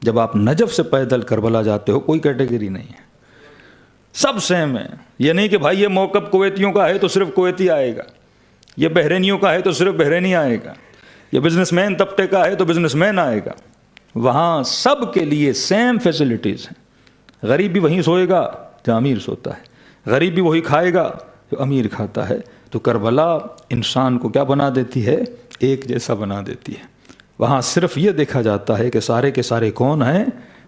جب آپ نجف سے پیدل کربلا جاتے ہو کوئی کیٹیگری نہیں ہے، سب سیم ہے۔ یہ نہیں کہ بھائی یہ موقف کویتیوں کا ہے تو صرف کویتی آئے گا، یہ بحرینیوں کا ہے تو صرف بحرینی آئے گا، یہ بزنس مین طبقے کا ہے تو بزنس مین آئے گا۔ وہاں سب کے لیے سیم فیسلٹیز ہیں۔ غریب بھی وہیں سوئے گا جہاں امیر سوتا ہے، غریب بھی وہی کھائے گا جو امیر کھاتا ہے۔ تو کربلا انسان کو کیا بنا دیتی ہے؟ ایک جیسا بنا دیتی ہے۔ وہاں صرف یہ دیکھا جاتا ہے کہ سارے کے سارے کون ہیں؟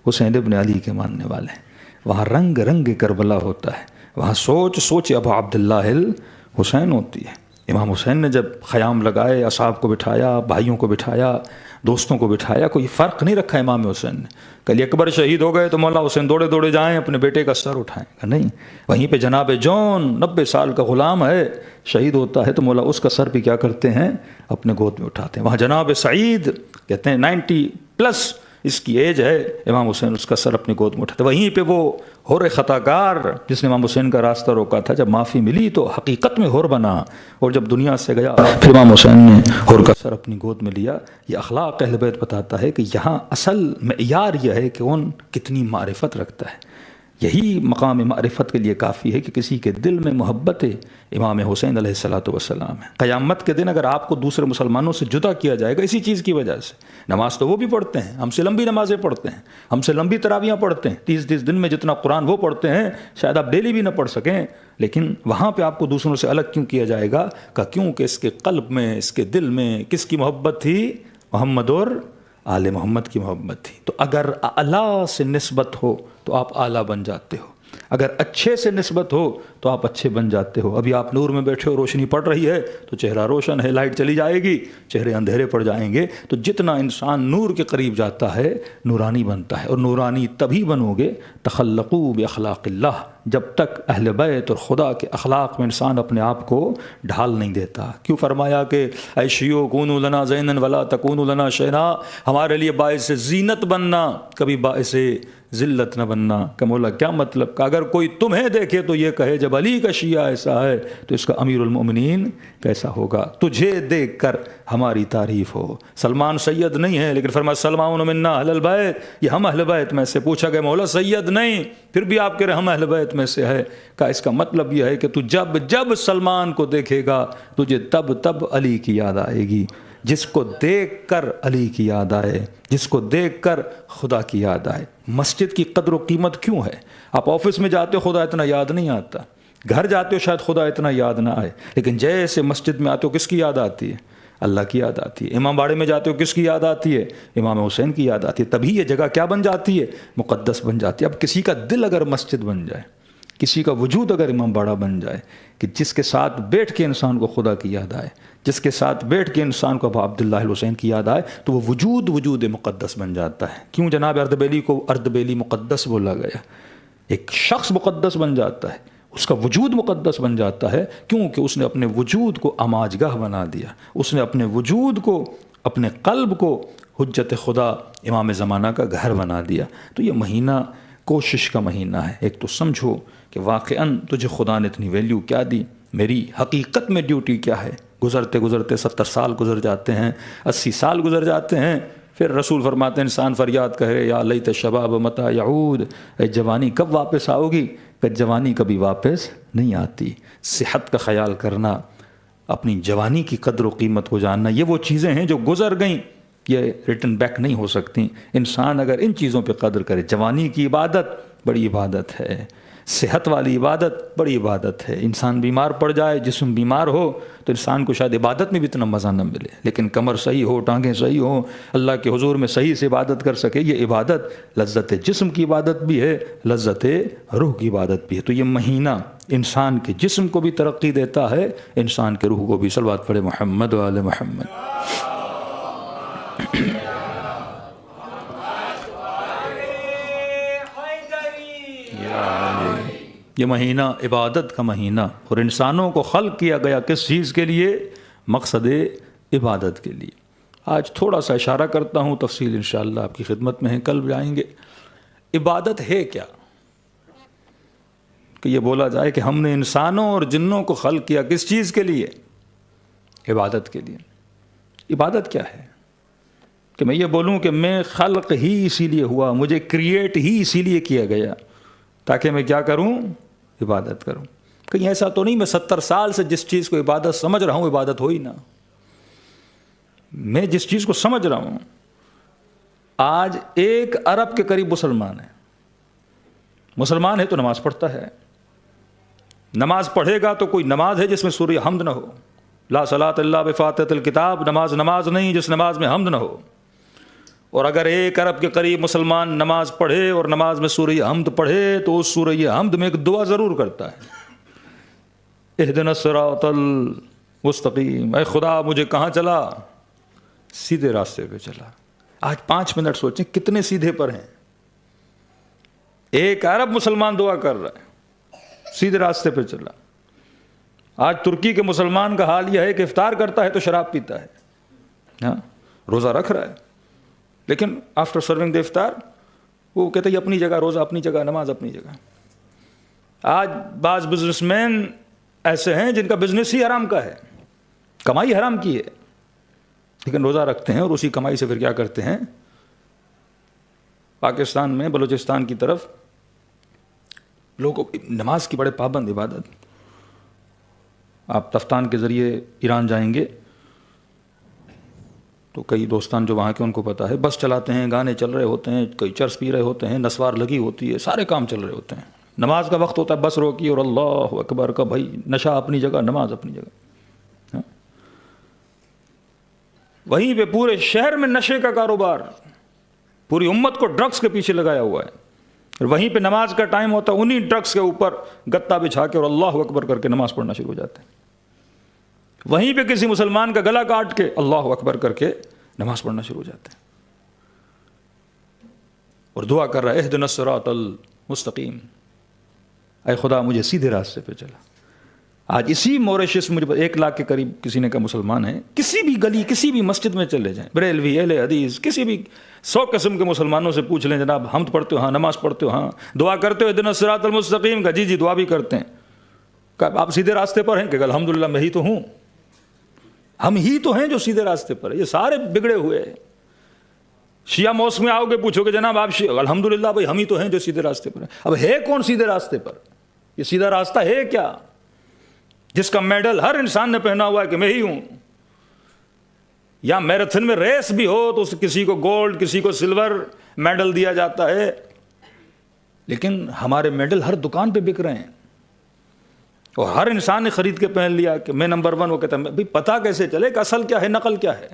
حسین ابن علی کے ماننے والے ہیں۔ وہاں رنگ رنگ کربلا ہوتا ہے، وہاں سوچ ابا عبداللہ الحسین ہوتی ہے۔ امام حسین نے جب خیام لگائے، اصحاب کو بٹھایا، بھائیوں کو بٹھایا، دوستوں کو بٹھایا، کوئی فرق نہیں رکھا امام حسین نے۔ کل اکبر شہید ہو گئے تو مولا حسین دوڑے دوڑے جائیں اپنے بیٹے کا سر اٹھائیں گا نہیں، وہیں پہ جناب جون 90 سال کا غلام ہے، شہید ہوتا ہے تو مولا اس کا سر بھی کیا کرتے ہیں؟ اپنے گود میں اٹھاتے ہیں۔ وہاں جناب سعید کہتے ہیں 90 پلس اس کی ایج ہے، امام حسین اس کا سر اپنے گود میں اٹھاتے ہیں۔ وہیں پہ وہ حور خطاکار جس نے امام حسین کا راستہ روکا تھا، جب معافی ملی تو حقیقت میں حور بنا، اور جب دنیا سے گیا پھر امام حسین نے حور کا سر اپنی گود میں لیا۔ یہ اخلاق اہل بیت بتاتا ہے کہ یہاں اصل معیار یہ ہے کہ کون کتنی معرفت رکھتا ہے۔ یہی مقام معرفت کے لیے کافی ہے کہ کسی کے دل میں محبت امام حسین علیہ الصلوۃ والسلام ہے۔ قیامت کے دن اگر آپ کو دوسرے مسلمانوں سے جدا کیا جائے گا اسی چیز کی وجہ سے، نماز تو وہ بھی پڑھتے ہیں، ہم سے لمبی نمازیں پڑھتے ہیں، ہم سے لمبی تراویحیں پڑھتے ہیں، 30 دن میں جتنا قرآن وہ پڑھتے ہیں شاید آپ ڈیلی بھی نہ پڑھ سکیں، لیکن وہاں پہ آپ کو دوسروں سے الگ کیوں کیا جائے گا؟ کیونکہ اس کے قلب میں، اس کے دل میں کس کی محبت تھی؟ محمد اور آل محمد کی محبت تھی۔ تو اگر اعلیٰ سے نسبت ہو تو آپ اعلیٰ بن جاتے ہو، اگر اچھے سے نسبت ہو تو آپ اچھے بن جاتے ہو۔ ابھی آپ نور میں بیٹھے ہو، روشنی پڑ رہی ہے تو چہرہ روشن ہے، لائٹ چلی جائے گی چہرے اندھیرے پڑ جائیں گے۔ تو جتنا انسان نور کے قریب جاتا ہے نورانی بنتا ہے، اور نورانی تبھی بنو گے تخلقوا باخلاق اللہ، جب تک اہل بیت اور خدا کے اخلاق میں انسان اپنے آپ کو ڈھال نہیں دیتا۔ کیوں فرمایا کہ اے شیو کونوا لنا زینا ولا تکونوا لنا شینا، ہمارے لیے باعث زینت بننا، کبھی باعث ذلت نہ بننا۔ کہ مولا کیا مطلب؟ کہ اگر کوئی تمہیں دیکھے تو یہ کہے جب علی کا شیعہ ایسا ہے تو اس کا امیر المؤمنین کیسا ہوگا؟ تجھے دیکھ کر ہماری تعریف ہو۔ سلمان سید نہیں ہے لیکن فرمایا سلمان منا اہل البیت، یہ ہم اہل بیت میں سے۔ پوچھا گیا مولا سید نہیں، پھر بھی آپ کہہ رہے ہم اہل بیت میں سے ہے۔ کہ اس کا مطلب یہ ہے کہ تو جب سلمان کو دیکھے گا تجھے تب علی کی یاد آئے گی۔ جس کو دیکھ کر علی کی یاد آئے، جس کو دیکھ کر خدا کی یاد آئے۔ مسجد کی قدر و قیمت کیوں ہے؟ آپ آفس میں جاتے ہو خدا اتنا یاد نہیں آتا، گھر جاتے ہو شاید خدا اتنا یاد نہ آئے، لیکن جیسے مسجد میں آتے ہو کس کی یاد آتی ہے؟ اللہ کی یاد آتی ہے۔ امام باڑے میں جاتے ہو کس کی یاد آتی ہے؟ امام حسین کی یاد آتی ہے۔ تبھی یہ جگہ کیا بن جاتی ہے؟ مقدس بن جاتی ہے۔ اب کسی کا دل اگر مسجد بن جائے، کسی کا وجود اگر امام باڑہ بن جائے، کہ جس کے ساتھ بیٹھ کے انسان کو خدا کی یاد آئے، جس کے ساتھ بیٹھ کے انسان کو ابا عبداللہ الحسین کی یاد آئے، تو وہ وجود مقدس بن جاتا ہے۔ کیوں جناب اردبیلی کو اردبیلی مقدس بولا گیا؟ ایک شخص مقدس بن جاتا ہے، اس کا وجود مقدس بن جاتا ہے، کیونکہ اس نے اپنے وجود کو اماجگاہ بنا دیا، اس نے اپنے وجود کو، اپنے قلب کو حجت خدا امام زمانہ کا گھر بنا دیا۔ تو یہ مہینہ کوشش کا مہینہ ہے۔ ایک تو سمجھو کہ واقعاً تجھے خدا نے اتنی ویلیو کیا دی، میری حقیقت میں ڈیوٹی کیا ہے۔ گزرتے گزرتے 70 سال گزر جاتے ہیں، 80 سال گزر جاتے ہیں، پھر رسول فرماتے ہیں انسان فریاد کہے یا لیت الشباب متى یعود، اے جوانی کب واپس آؤ گی؟ کہ جوانی کبھی واپس نہیں آتی۔ صحت کا خیال کرنا، اپنی جوانی کی قدر و قیمت کو جاننا، یہ وہ چیزیں ہیں جو گزر گئیں، یہ ریٹرن بیک نہیں ہو سکتی۔ انسان اگر ان چیزوں پہ قدر کرے، جوانی کی عبادت بڑی عبادت ہے، صحت والی عبادت بڑی عبادت ہے۔ انسان بیمار پڑ جائے، جسم بیمار ہو تو انسان کو شاید عبادت میں بھی اتنا مزہ نہ ملے، لیکن کمر صحیح ہو، ٹانگیں صحیح ہوں، اللہ کے حضور میں صحیح سے عبادت کر سکے، یہ عبادت لذت جسم کی عبادت بھی ہے، لذت روح کی عبادت بھی ہے۔ تو یہ مہینہ انسان کے جسم کو بھی ترقی دیتا ہے، انسان کے روح کو بھی۔ صلوات پڑھے محمد و آل محمد۔ یہ مہینہ عبادت کا مہینہ، اور انسانوں کو خلق کیا گیا کس چیز کے لیے؟ مقصد عبادت کے لیے۔ آج تھوڑا سا اشارہ کرتا ہوں، تفصیل انشاءاللہ آپ کی خدمت میں ہے، کل جائیں گے۔ عبادت ہے کیا؟ کہ یہ بولا جائے کہ ہم نے انسانوں اور جنوں کو خلق کیا کس چیز کے لیے؟ عبادت کے لیے۔ عبادت کیا ہے؟ کہ میں یہ بولوں کہ میں خلق ہی اسی لیے ہوا, مجھے کریٹ ہی اسی لیے کیا گیا تاکہ میں کیا کروں, عبادت کروں. کہیں ایسا تو نہیں میں 70 سال سے جس چیز کو عبادت سمجھ رہا ہوں عبادت ہو ہی نہ. میں جس چیز کو سمجھ رہا ہوں, آج 1 ارب کے قریب مسلمان ہے تو نماز پڑھتا ہے. نماز پڑھے گا تو کوئی نماز ہے جس میں سورہ حمد نہ ہو. لا صلاۃ الا بفاتحۃ الکتاب, نماز نہیں جس نماز میں حمد نہ ہو. اور اگر 1 ارب کے قریب مسلمان نماز پڑھے اور نماز میں سورہ حمد پڑھے تو اس سورہ حمد میں ایک دعا ضرور کرتا ہے, اہدنا الصراط المستقیم, اے خدا مجھے کہاں چلا, سیدھے راستے پہ چلا. آج 5 منٹ سوچیں کتنے سیدھے پر ہیں. 1 ارب مسلمان دعا کر رہا ہے, سیدھے راستے پہ چلا. آج ترکی کے مسلمان کا حال یہ ہے کہ افطار کرتا ہے تو شراب پیتا ہے, ہاں روزہ رکھ رہا ہے, لیکن آفٹر سرونگ دا افطار وہ کہتے ہیں اپنی جگہ روزہ اپنی جگہ, نماز اپنی جگہ. آج بعض بزنس مین ایسے ہیں جن کا بزنس ہی حرام کا ہے, کمائی حرام کی ہے, لیکن روزہ رکھتے ہیں اور اسی کمائی سے پھر کیا کرتے ہیں. پاکستان میں بلوچستان کی طرف لوگوں نماز کی بڑے پابند, عبادت. آپ تفتان کے ذریعے ایران جائیں گے تو کئی دوستان جو وہاں کے ان کو پتہ ہے, بس چلاتے ہیں, گانے چل رہے ہوتے ہیں, کئی چرس پی رہے ہوتے ہیں, نسوار لگی ہوتی ہے, سارے کام چل رہے ہوتے ہیں. نماز کا وقت ہوتا ہے, بس روکی اور اللہ اکبر کا, بھائی نشہ اپنی جگہ, نماز اپنی جگہ. وہیں پہ پورے شہر میں نشے کا کاروبار, پوری امت کو ڈرگس کے پیچھے لگایا ہوا ہے. اور وہیں پہ نماز کا ٹائم ہوتا ہے, انہی ڈرگس کے اوپر گتا بچھا کے اور اللہ اکبر کر کے نماز پڑھنا شروع ہو جاتے ہیں. وہیں پہ کسی مسلمان کا گلا کاٹ کے اللہ اکبر کر کے نماز پڑھنا شروع ہو جاتے ہیں اور دعا کر رہا ہے اہدنا الصراط المستقیم, اے خدا مجھے سیدھے راستے پہ چلا. آج اسی موریشس میں 1 لاکھ کے قریب کسی نے کا مسلمان ہیں, کسی بھی گلی کسی بھی مسجد میں چلے جائیں, بریلوی اہل حدیث کسی بھی 100 قسم کے مسلمانوں سے پوچھ لیں جناب حمد پڑھتے ہو, ہاں نماز پڑھتے ہو, ہاں دعا کرتے ہو اہدنا الصراط المستقیم کا, جی دعا بھی کرتے ہیں. کہ آپ سیدھے راستے پر ہیں, کہ الحمدللہ میں ہی تو ہوں, ہم ہی تو ہیں جو سیدھے راستے پر ہے, یہ سارے بگڑے ہوئے ہیں. شیعہ موسک میں آؤ گے پوچھو گے جناب آپ الحمدللہ بھائی ہم ہی تو ہیں جو سیدھے راستے پر ہیں. اب ہے کون سیدھے راستے پر, یہ سیدھا راستہ ہے کیا جس کا میڈل ہر انسان نے پہنا ہوا ہے کہ میں ہی ہوں. یا میراتھن میں ریس بھی ہو تو کسی کو گولڈ کسی کو سلور میڈل دیا جاتا ہے, لیکن ہمارے میڈل ہر دکان پہ بک رہے ہیں اور ہر انسان نے خرید کے پہن لیا کہ میں نمبر 1. وہ کہتا ہے بھائی پتہ کیسے چلے کہ اصل کیا ہے نقل کیا ہے.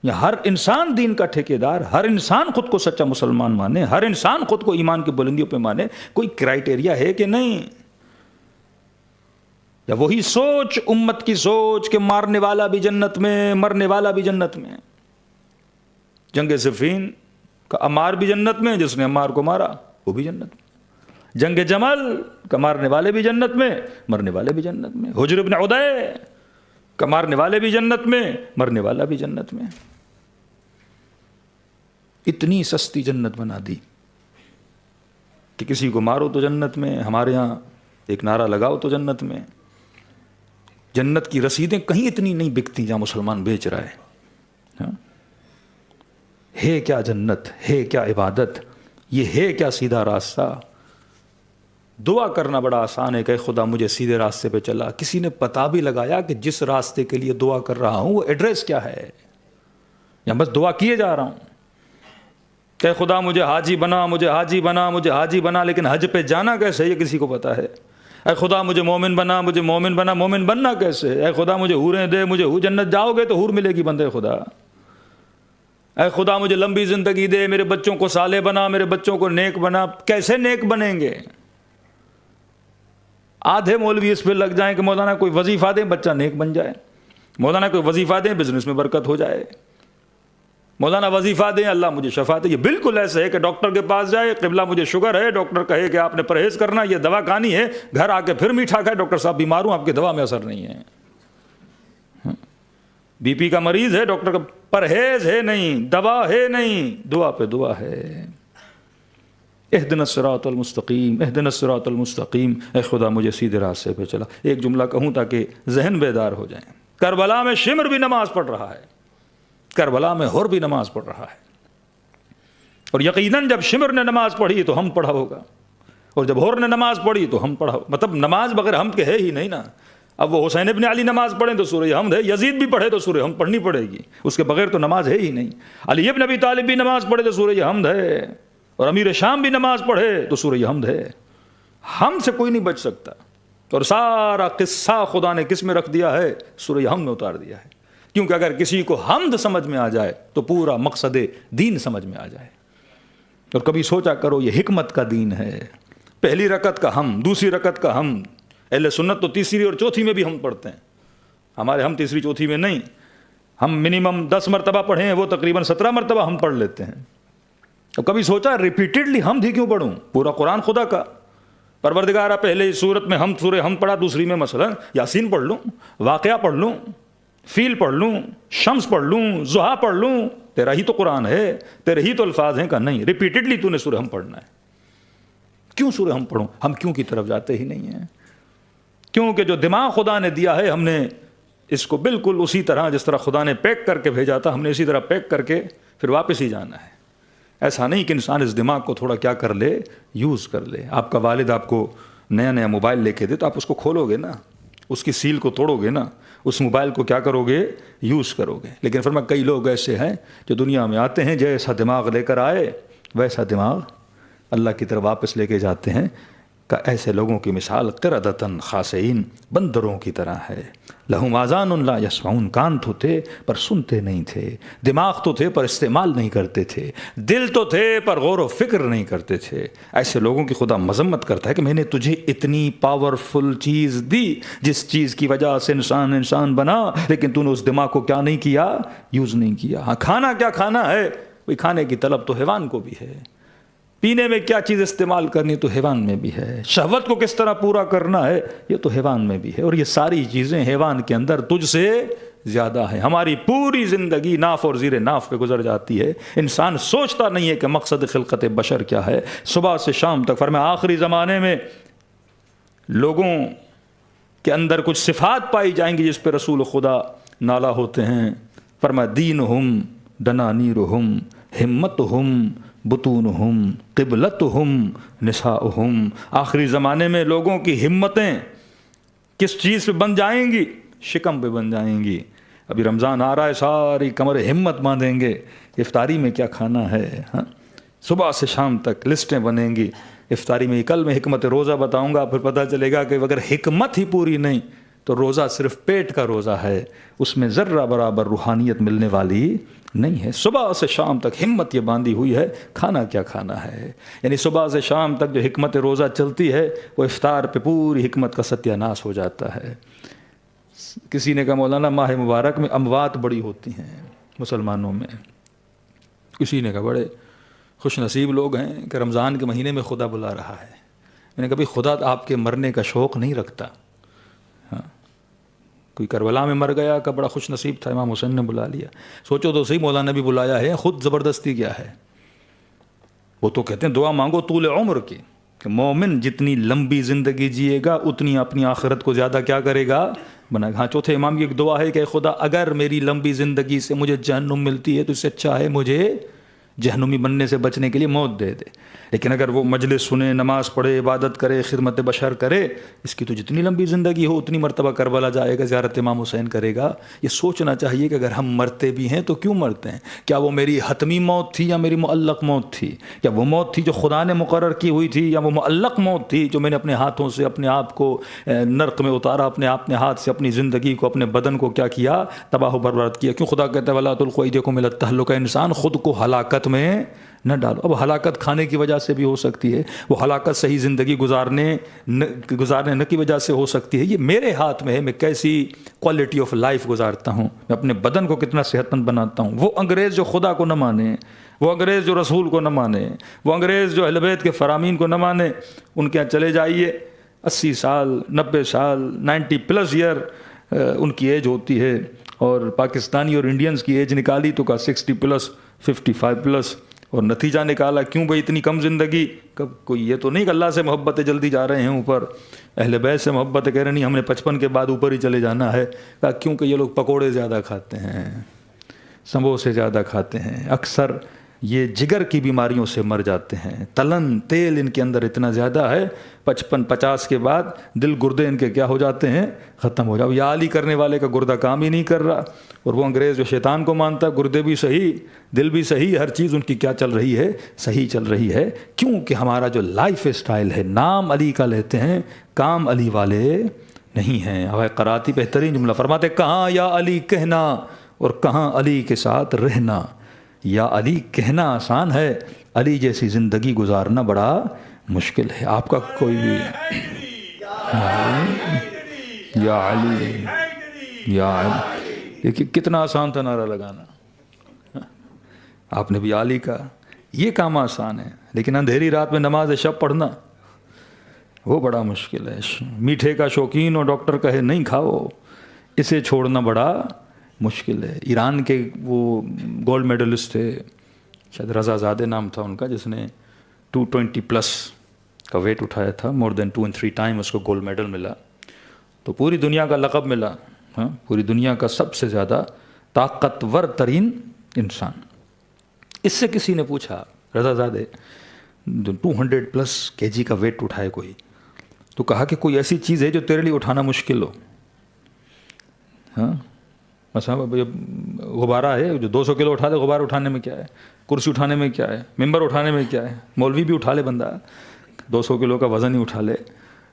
یا ہر انسان دین کا ٹھیکیدار, ہر انسان خود کو سچا مسلمان مانے, ہر انسان خود کو ایمان کی بلندیوں پہ مانے, کوئی کرائٹیریا ہے کہ نہیں. یا وہی سوچ امت کی سوچ کہ مارنے والا بھی جنت میں, مرنے والا بھی جنت میں. جنگ صفین کا عمار بھی جنت میں, جس نے عمار کو مارا وہ بھی جنت میں. جنگ جمل کا مارنے والے بھی جنت میں, مرنے والے بھی جنت میں. حجر ابن عدی کا مارنے والے بھی جنت میں, مرنے والا بھی جنت میں. اتنی سستی جنت بنا دی کہ کسی کو مارو تو جنت میں, ہمارے ہاں ایک نعرہ لگاؤ تو جنت میں. جنت کی رسیدیں کہیں اتنی نہیں بکتی جہاں مسلمان بیچ رہا ہے. ہے کیا جنت, ہے کیا عبادت, یہ ہے کیا سیدھا راستہ. دعا کرنا بڑا آسان ہے کہ خدا مجھے سیدھے راستے پہ چلا. کسی نے پتہ بھی لگایا کہ جس راستے کے لیے دعا کر رہا ہوں وہ ایڈریس کیا ہے, یا بس دعا کیے جا رہا ہوں کہ خدا مجھے حاجی بنا, مجھے حاجی بنا, مجھے حاجی بنا, لیکن حج پہ جانا کیسے یہ کسی کو پتا ہے. اے خدا مجھے مومن بنا, مجھے مومن بنا, مومن بننا کیسے. اے خدا مجھے حوریں دے, مجھے جنت جاؤ گے تو حور ملے گی بندے خدا. اے خدا مجھے لمبی زندگی دے, میرے بچوں کو صالح بنا, میرے بچوں کو نیک بنا. کیسے نیک بنیں گے. آدھے مولوی اس پہ لگ جائیں کہ مولانا کوئی وظیفہ دیں بچہ نیک بن جائے, مولانا کوئی وظیفہ دیں بزنس میں برکت ہو جائے, مولانا وظیفہ دیں اللہ مجھے شفا دے. یہ بالکل ایسے ہے کہ ڈاکٹر کے پاس جائے, قبلہ مجھے شوگر ہے, ڈاکٹر کہے کہ آپ نے پرہیز کرنا, یہ دوا کھانی ہے, گھر آ کے پھر میٹھا کھائے, ڈاکٹر صاحب بیمار ہوں آپ کی دوا میں اثر نہیں ہے. بی پی کا مریض ہے, ڈاکٹر کا پرہیز ہے نہیں, دوا ہے نہیں, دعا پہ دعا ہے. اہدنا الصراط المستقیم, اہدنا الصراط المستقیم, اے خدا مجھے سیدھے راستے پہ چلا. ایک جملہ کہوں تاکہ ذہن بیدار ہو جائیں. کربلا میں شمر بھی نماز پڑھ رہا ہے, کربلا میں ہور بھی نماز پڑھ رہا ہے، اور یقیناً جب شمر نے نماز پڑھی تو ہم پڑھا ہوگا، اور جب ہور نے نماز پڑھی تو ہم پڑھا، مطلب نماز بغیر ہم کے ہے ہی نہیں نا۔ اب وہ حسین ابن علی نماز پڑھیں تو سورہ حمد ہے، یزید بھی پڑھے تو سورہ حمد پڑھنی پڑے گی، اس کے بغیر تو نماز ہے ہی نہیں۔ علی ابن ابی طالب بھی نماز پڑھے تو سورہ حمد ہے، اور امیر شام بھی نماز پڑھے تو سورہ حمد ہے۔ ہم سے کوئی نہیں بچ سکتا، اور سارا قصہ خدا نے کس میں رکھ دیا ہے؟ سورہ حمد میں اتار دیا ہے، کیونکہ اگر کسی کو حمد سمجھ میں آ جائے تو پورا مقصد دین سمجھ میں آ جائے۔ اور کبھی سوچا کرو یہ حکمت کا دین ہے، پہلی رکعت کا حمد، دوسری رکعت کا حمد، اہل سنت تو تیسری اور چوتھی میں بھی ہم پڑھتے ہیں، ہمارے ہم تیسری چوتھی میں نہیں، ہم منیمم 10 مرتبہ پڑھیں ہیں، وہ تقریباً 17 مرتبہ ہم پڑھ لیتے ہیں۔ اب کبھی سوچا ریپیٹڈلی حمد ہی کیوں پڑھوں؟ پورا قرآن خدا کا، پروردگارہ پہلے صورت میں ہم سورہ ہم پڑھا، دوسری میں مثلا یاسین پڑھ لوں، واقعہ پڑھ لوں، فیل پڑھ لوں، شمس پڑھ لوں، ضحیٰ پڑھ لوں، تیرا ہی تو قرآن ہے، تیرے ہی تو الفاظ ہیں، کہ نہیں ریپیٹڈلی تو نے سورہ ہم پڑھنا ہے۔ کیوں سورہ ہم پڑھوں؟ ہم کیوں کی طرف جاتے ہی نہیں ہیں، کیونکہ جو دماغ خدا نے دیا ہے ہم نے اس کو بالکل اسی طرح جس طرح خدا نے پیک کر کے بھیجا تھا، ہم نے اسی طرح پیک کر کے پھر واپس ہی جانا ہے۔ ایسا نہیں کہ انسان اس دماغ کو تھوڑا کیا کر لے، یوز کر لے۔ آپ کا والد آپ کو نیا نیا موبائل لے کے دے تو آپ اس کو کھولو گے نا، اس کی سیل کو توڑو گے نا، اس موبائل کو کیا کرو گے؟ یوز کرو گے۔ لیکن فرمایا کئی لوگ ایسے ہیں جو دنیا میں آتے ہیں، جیسا دماغ لے کر آئے ویسا دماغ اللہ کی طرف واپس لے کے جاتے ہیں، کہ ایسے لوگوں کی مثال قردۃ خاسئین، بندروں کی طرح ہے۔ لہم آذان لا یسمعون، کان تو تھے پر سنتے نہیں تھے، دماغ تو تھے پر استعمال نہیں کرتے تھے، دل تو تھے پر غور و فکر نہیں کرتے تھے۔ ایسے لوگوں کی خدا مذمت کرتا ہے کہ میں نے تجھے اتنی پاورفل چیز دی جس چیز کی وجہ سے انسان بنا، لیکن تو نے اس دماغ کو کیا نہیں کیا؟ یوز نہیں کیا۔ ہاں کھانا کیا کھانا ہے؟ وہی کھانے کی طلب تو حیوان کو بھی ہے، پینے میں کیا چیز استعمال کرنی تو حیوان میں بھی ہے، شہوت کو کس طرح پورا کرنا ہے یہ تو حیوان میں بھی ہے، اور یہ ساری چیزیں حیوان کے اندر تجھ سے زیادہ ہیں۔ ہماری پوری زندگی ناف اور زیر ناف پہ گزر جاتی ہے، انسان سوچتا نہیں ہے کہ مقصد خلقت بشر کیا ہے۔ صبح سے شام تک فرمایا آخری زمانے میں لوگوں کے اندر کچھ صفات پائی جائیں گی جس پہ رسول خدا نالا ہوتے ہیں۔ فرمایا دینہم دنانیرہم، ہمتہم بطونہم، قبلتہم نساؤہم۔ آخری زمانے میں لوگوں کی ہمتیں کس چیز پہ بن جائیں گی؟ شکم پہ بن جائیں گی۔ ابھی رمضان آ رہا ہے، ساری کمر ہمت باندھیں گے، افطاری میں کیا کھانا ہے، ہاں صبح سے شام تک لسٹیں بنیں گی۔ افطاری میں کل میں حکمت روزہ بتاؤں گا، پھر پتہ چلے گا کہ اگر حکمت ہی پوری نہیں تو روزہ صرف پیٹ کا روزہ ہے، اس میں ذرہ برابر روحانیت ملنے والی نہیں ہے۔ صبح سے شام تک ہمت یہ باندھی ہوئی ہے، کھانا کیا کھانا ہے، یعنی صبح سے شام تک جو حکمت روزہ چلتی ہے وہ افطار پہ پوری حکمت کا ستیہ ناش ہو جاتا ہے۔ کسی نے کہا مولانا ماہ مبارک میں اموات بڑی ہوتی ہیں مسلمانوں میں، کسی نے کہا بڑے خوش نصیب لوگ ہیں کہ رمضان کے مہینے میں خدا بلا رہا ہے۔ میں نے کہا بھائی خدا آپ کے مرنے کا شوق نہیں رکھتا، ہاں کوئی کربلا میں مر گیا کہ بڑا خوش نصیب تھا امام حسین نے بلا لیا، سوچو تو صحیح مولانا نے بھی بلایا ہے، خود زبردستی کیا ہے؟ وہ تو کہتے ہیں دعا مانگو طول عمر کی، کہ مومن جتنی لمبی زندگی جیے گا اتنی اپنی آخرت کو زیادہ کیا کرے گا؟ بنا گا۔ ہاں چوتھے امام کی ایک دعا ہے کہ خدا اگر میری لمبی زندگی سے مجھے جہنم ملتی ہے تو اس سے اچھا ہے مجھے جہنمی بننے سے بچنے کے لیے موت دے دے، لیکن اگر وہ مجلس سنے، نماز پڑھے، عبادت کرے، خدمت بشر کرے، اس کی تو جتنی لمبی زندگی ہو اتنی مرتبہ کربلا جائے گا، زیارت امام حسین کرے گا۔ یہ سوچنا چاہیے کہ اگر ہم مرتے بھی ہیں تو کیوں مرتے ہیں؟ کیا وہ میری حتمی موت تھی یا میری معلق موت تھی؟ کیا وہ موت تھی جو خدا نے مقرر کی ہوئی تھی، یا وہ معلق موت تھی جو میں نے اپنے ہاتھوں سے اپنے آپ کو نرق میں اتارا، اپنے ہاتھ سے اپنی زندگی کو، اپنے بدن کو کیا کیا؟ تباہ و برباد کیا۔ کیوں خدا کہتا ہے وَلَا تُلْقُوا أَيْدِيَكُمْ إِلَى التَّهْلُكَةِ، انسان خود کو ہلاکت میں نہ ڈالو۔ اب ہلاکت کھانے کی وجہ سے بھی ہو سکتی ہے، وہ ہلاکت صحیح زندگی گزارنے نہ کی وجہ سے ہو سکتی ہے۔ یہ میرے ہاتھ میں ہے میں کیسی کوالٹی آف لائف گزارتا ہوں، میں اپنے بدن کو کتنا صحت مند بناتا ہوں۔ وہ انگریز جو خدا کو نہ مانے، وہ انگریز جو رسول کو نہ مانے، وہ انگریز جو اہل بیت کے فرامین کو نہ مانے، ان کے یہاں چلے جائیے، 80 سال 90 سال 90+ ایئر ان کی ایج ہوتی ہے، اور پاکستانی اور انڈینز کی ایج نکالی تو کہا 60+، 55+، اور نتیجہ نکالا کیوں بھائی اتنی کم زندگی؟ کوئی یہ تو نہیں کہ اللہ سے محبت ہے جلدی جا رہے ہیں اوپر، اہل بیت سے محبت ہے کہہ رہے نہیں ہم نے 55 کے بعد اوپر ہی چلے جانا ہے، کہا کیونکہ یہ لوگ پکوڑے زیادہ کھاتے ہیں، سموسے زیادہ کھاتے ہیں، اکثر یہ جگر کی بیماریوں سے مر جاتے ہیں، تلن تیل ان کے اندر اتنا زیادہ ہے، 55-50 کے بعد دل گردے ان کے کیا ہو جاتے ہیں، ختم ہو جاؤ۔ یا علی کرنے والے کا گردہ کام ہی نہیں کر رہا، اور وہ انگریز جو شیطان کو مانتا ہے، گردے بھی صحیح، دل بھی صحیح، ہر چیز ان کی کیا چل رہی ہے، صحیح چل رہی ہے، کیونکہ ہمارا جو لائف اسٹائل ہے نام علی کا لیتے ہیں، کام علی والے نہیں ہیں۔ اور قراتی بہترین جملہ فرماتے کہاں یا علی کہنا اور کہاں علی کے ساتھ رہنا۔ یا علی کہنا آسان ہے، علی جیسی زندگی گزارنا بڑا مشکل ہے۔ آپ کا کوئی بھی یا علی یا علی، دیکھیے کتنا آسان تھا نعرہ لگانا، آپ نے بھی علی کہا، یہ کام آسان ہے، لیکن اندھیری رات میں نماز شب پڑھنا وہ بڑا مشکل ہے۔ میٹھے کا شوقین اور ڈاکٹر کہے نہیں کھاؤ، اسے چھوڑنا بڑا مشکل ہے۔ ایران کے وہ گولڈ میڈلسٹ تھے، شاید رضا زادہ نام تھا ان کا، جس نے 220+ کا ویٹ اٹھایا تھا، مور دین 2 and 3 ٹائم اس کو گولڈ میڈل ملا، تو پوری دنیا کا لقب ملا، ہاں پوری دنیا کا سب سے زیادہ طاقتور ترین انسان۔ اس سے کسی نے پوچھا رضا زادہ 200+ kg کا ویٹ اٹھائے کوئی، تو کہا کہ کوئی ایسی چیز ہے جو تیرے لیے اٹھانا مشکل ہو؟ ہاں مثلا غبارہ ہے جو 200 کلو اٹھا دے، غبارہ اٹھانے میں کیا ہے، کرسی اٹھانے میں کیا ہے، ممبر اٹھانے میں کیا ہے، مولوی بھی اٹھا لے بندہ 200 کلو کا وزن ہی اٹھا لے،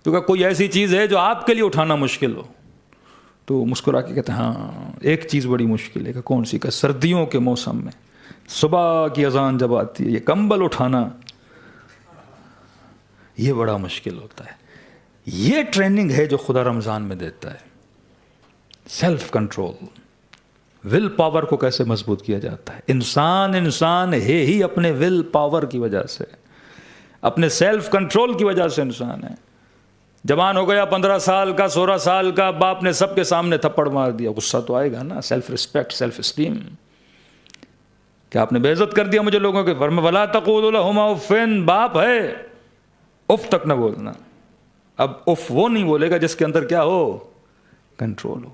تو کہا کوئی ایسی چیز ہے جو آپ کے لیے اٹھانا مشکل ہو؟ تو مسکرا کے کہتے ہیں ہاں ایک چیز بڑی مشکل ہے۔ کہ کون سی؟ کہ سردیوں کے موسم میں صبح کی اذان جب آتی ہے، یہ کمبل اٹھانا یہ بڑا مشکل ہوتا ہے۔ یہ ٹریننگ ہے جو خدا رمضان میں دیتا ہے، سیلف کنٹرول، ول پاور کو کیسے مضبوط کیا جاتا ہے۔ انسان ہے ہی اپنے ول پاور کی وجہ سے، اپنے سیلف کنٹرول کی وجہ سے انسان ہے۔ جوان ہو گیا 15 سال کا، 16 سال کا، باپ نے سب کے سامنے تھپڑ مار دیا، غصہ تو آئے گا نا، سیلف رسپیکٹ، سیلف اسٹیم، کہ آپ نے بے عزت کر دیا مجھے لوگوں کے، فرمایا ولا تقولوا لهما اف، باپ ہے اف تک نہ بولنا۔ اب اف وہ نہیں بولے گا جس کے اندر کیا ہو، کنٹرول ہو۔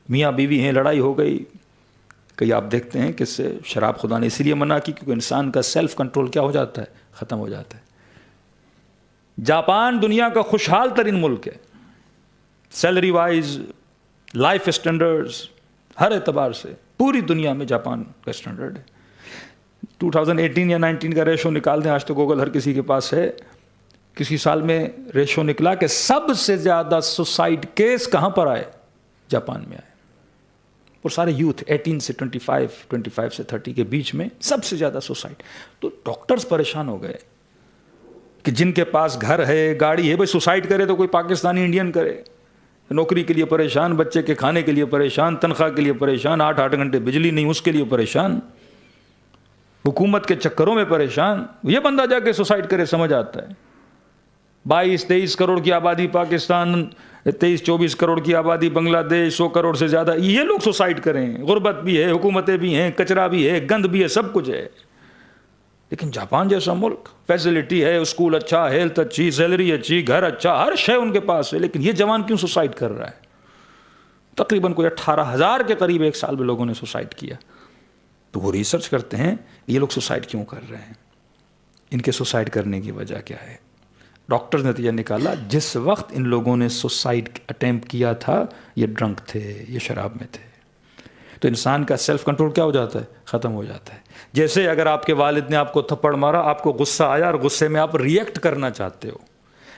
میاں بیوی ہیں، لڑائی ہو گئی، کئی آپ دیکھتے ہیں کہ اس سے شراب خدا نے اسی لیے منع کی کیونکہ انسان کا سیلف کنٹرول کیا ہو جاتا ہے، ختم ہو جاتا ہے۔ جاپان دنیا کا خوشحال ترین ملک ہے، سیلری وائز، لائف اسٹینڈرڈز، ہر اعتبار سے پوری دنیا میں جاپان کا اسٹینڈرڈ ہے۔ 2018 یا 19 کا ریشو نکال دیں، آج تو گوگل ہر کسی کے پاس ہے، کسی سال میں ریشو نکلا کہ سب سے زیادہ سوسائڈ کیس کہاں پر آئے، جاپان میں آئے، اور سارے یوتھ 18 سے 25 سے 30 کے بیچ میں سب سے زیادہ سوسائڈ۔ تو ڈاکٹرز پریشان ہو گئے کہ جن کے پاس گھر ہے، گاڑی ہے، بھائی سوسائڈ کرے تو کوئی پاکستانی انڈین کرے، نوکری کے لیے پریشان، بچے کے کھانے کے لیے پریشان، تنخواہ کے لیے پریشان، 8 گھنٹے بجلی نہیں اس کے لیے پریشان، حکومت کے چکروں میں پریشان، یہ بندہ جا کے سوسائڈ کرے سمجھ آتا ہے۔ 22-23 کروڑ کی آبادی پاکستان، 23-24 کروڑ کی آبادی بنگلہ دیش، 100 کروڑ سے زیادہ، یہ لوگ سوسائڈ کریں، غربت بھی ہے، حکومتیں بھی ہیں، کچرا بھی ہے، گند بھی ہے، سب کچھ ہے۔ لیکن جاپان جیسا ملک، فیسلٹی ہے، اسکول اچھا، ہیلتھ اچھی، سیلری اچھی، گھر اچھا، ہر شے ان کے پاس ہے، لیکن یہ جوان کیوں سوسائڈ کر رہا ہے؟ تقریباً کوئی 18,000 کے قریب ایک سال میں لوگوں نے سوسائڈ کیا۔ تو وہ ریسرچ کرتے ہیں یہ لوگ سوسائڈ کیوں کر رہے ہیں، ان کے سوسائڈ کرنے کی وجہ کیا ہے۔ ڈاکٹرز نے نتیجہ نکالا جس وقت ان لوگوں نے سوسائڈ اٹیمپٹ کیا تھا یہ ڈرنک تھے، یہ شراب میں تھے۔ تو انسان کا سیلف کنٹرول کیا ہو جاتا ہے، ختم ہو جاتا ہے۔ جیسے اگر آپ کے والد نے آپ کو تھپڑ مارا، آپ کو غصہ آیا اور غصے میں آپ ریئیکٹ کرنا چاہتے ہو،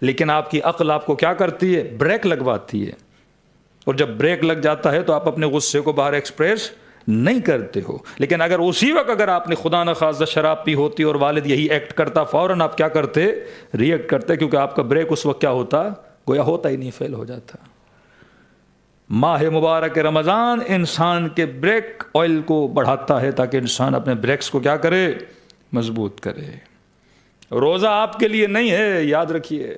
لیکن آپ کی عقل آپ کو کیا کرتی ہے، بریک لگواتی ہے، اور جب بریک لگ جاتا ہے تو آپ اپنے غصے کو باہر ایکسپریس نہیں کرتے ہو۔ لیکن اگر اسی وقت اگر آپ نے خدا نخواستہ شراب پی ہوتی اور والد یہی ایکٹ کرتا، فوراً آپ کیا کرتے، ریئیکٹ کرتے، کیونکہ آپ کا بریک اس وقت کیا ہوتا، گویا ہوتا ہی نہیں، فیل ہو جاتا۔ ماہ مبارک رمضان انسان کے بریک آئل کو بڑھاتا ہے تاکہ انسان اپنے بریکس کو کیا کرے، مضبوط کرے۔ روزہ آپ کے لیے نہیں ہے، یاد رکھیے،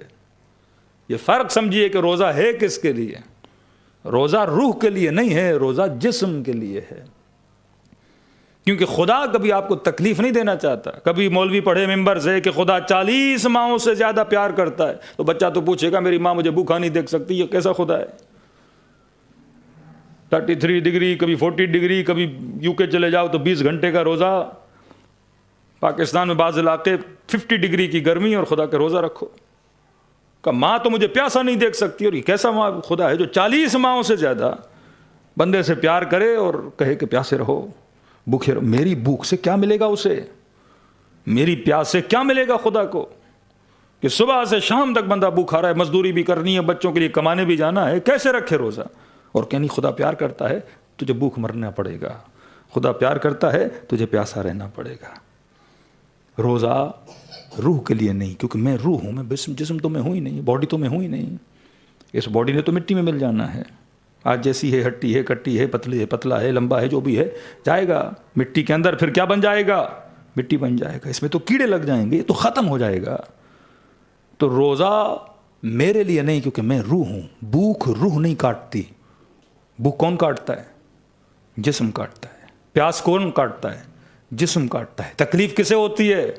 یہ فرق سمجھیے کہ روزہ ہے کس کے لیے۔ روزہ روح کے لیے نہیں ہے، روزہ جسم کے لیے ہے، کیونکہ خدا کبھی آپ کو تکلیف نہیں دینا چاہتا۔ کبھی مولوی پڑھے ممبر سے کہ خدا 40 ماؤں سے زیادہ پیار کرتا ہے، تو بچہ تو پوچھے گا میری ماں مجھے بھوکا نہیں دیکھ سکتی، یہ کیسا خدا ہے؟ 33 ڈگری، کبھی 40 ڈگری، کبھی UK چلے جاؤ تو 20 گھنٹے کا روزہ. پاکستان میں بعض علاقے 50 ڈگری کی گرمی اور خدا کا روزہ رکھو. کہ ماں تو مجھے پیاسا نہیں دیکھ سکتی، اور یہ کیسا ماں خدا ہے جو 40 ماہوں سے زیادہ بندے سے پیار کرے اور کہے کہ پیاسے رہو، بھوکے رہو. میری بھوک سے کیا ملے گا اسے؟ میری پیاس سے کیا ملے گا خدا کو؟ کہ صبح سے شام تک بندہ بھوکا رہا ہے، مزدوری بھی کرنی ہے، بچوں کے لیے کمانے بھی جانا ہے، کیسے رکھے روزہ؟ اور کہنی خدا پیار کرتا ہے تجھے بھوک مرنا پڑے گا، خدا پیار کرتا ہے تجھے پیاسا رہنا پڑے گا. روزہ روح کے لیے نہیں، کیونکہ میں روح ہوں، میں جسم تو میں ہوں ہی نہیں، باڈی تو میں ہوں ہی نہیں. اس باڈی نے تو مٹی میں مل جانا ہے. آج جیسی ہے، ہٹی ہے، کٹی ہے، پتلی ہے، پتلا ہے، لمبا ہے، جو بھی ہے جائے گا مٹی کے اندر. پھر کیا بن جائے گا؟ مٹی بن جائے گا. اس میں تو کیڑے لگ جائیں گے، یہ تو ختم ہو جائے گا. تو روزہ میرے لیے نہیں، کیونکہ میں روح ہوں. بھوک روح نہیں کاٹتی. بھوک کون کاٹتا ہے؟ جسم کاٹتا ہے. پیاس کون کاٹتا ہے؟ جسم کاٹتا ہے. تکلیف کسے ہوتی ہے؟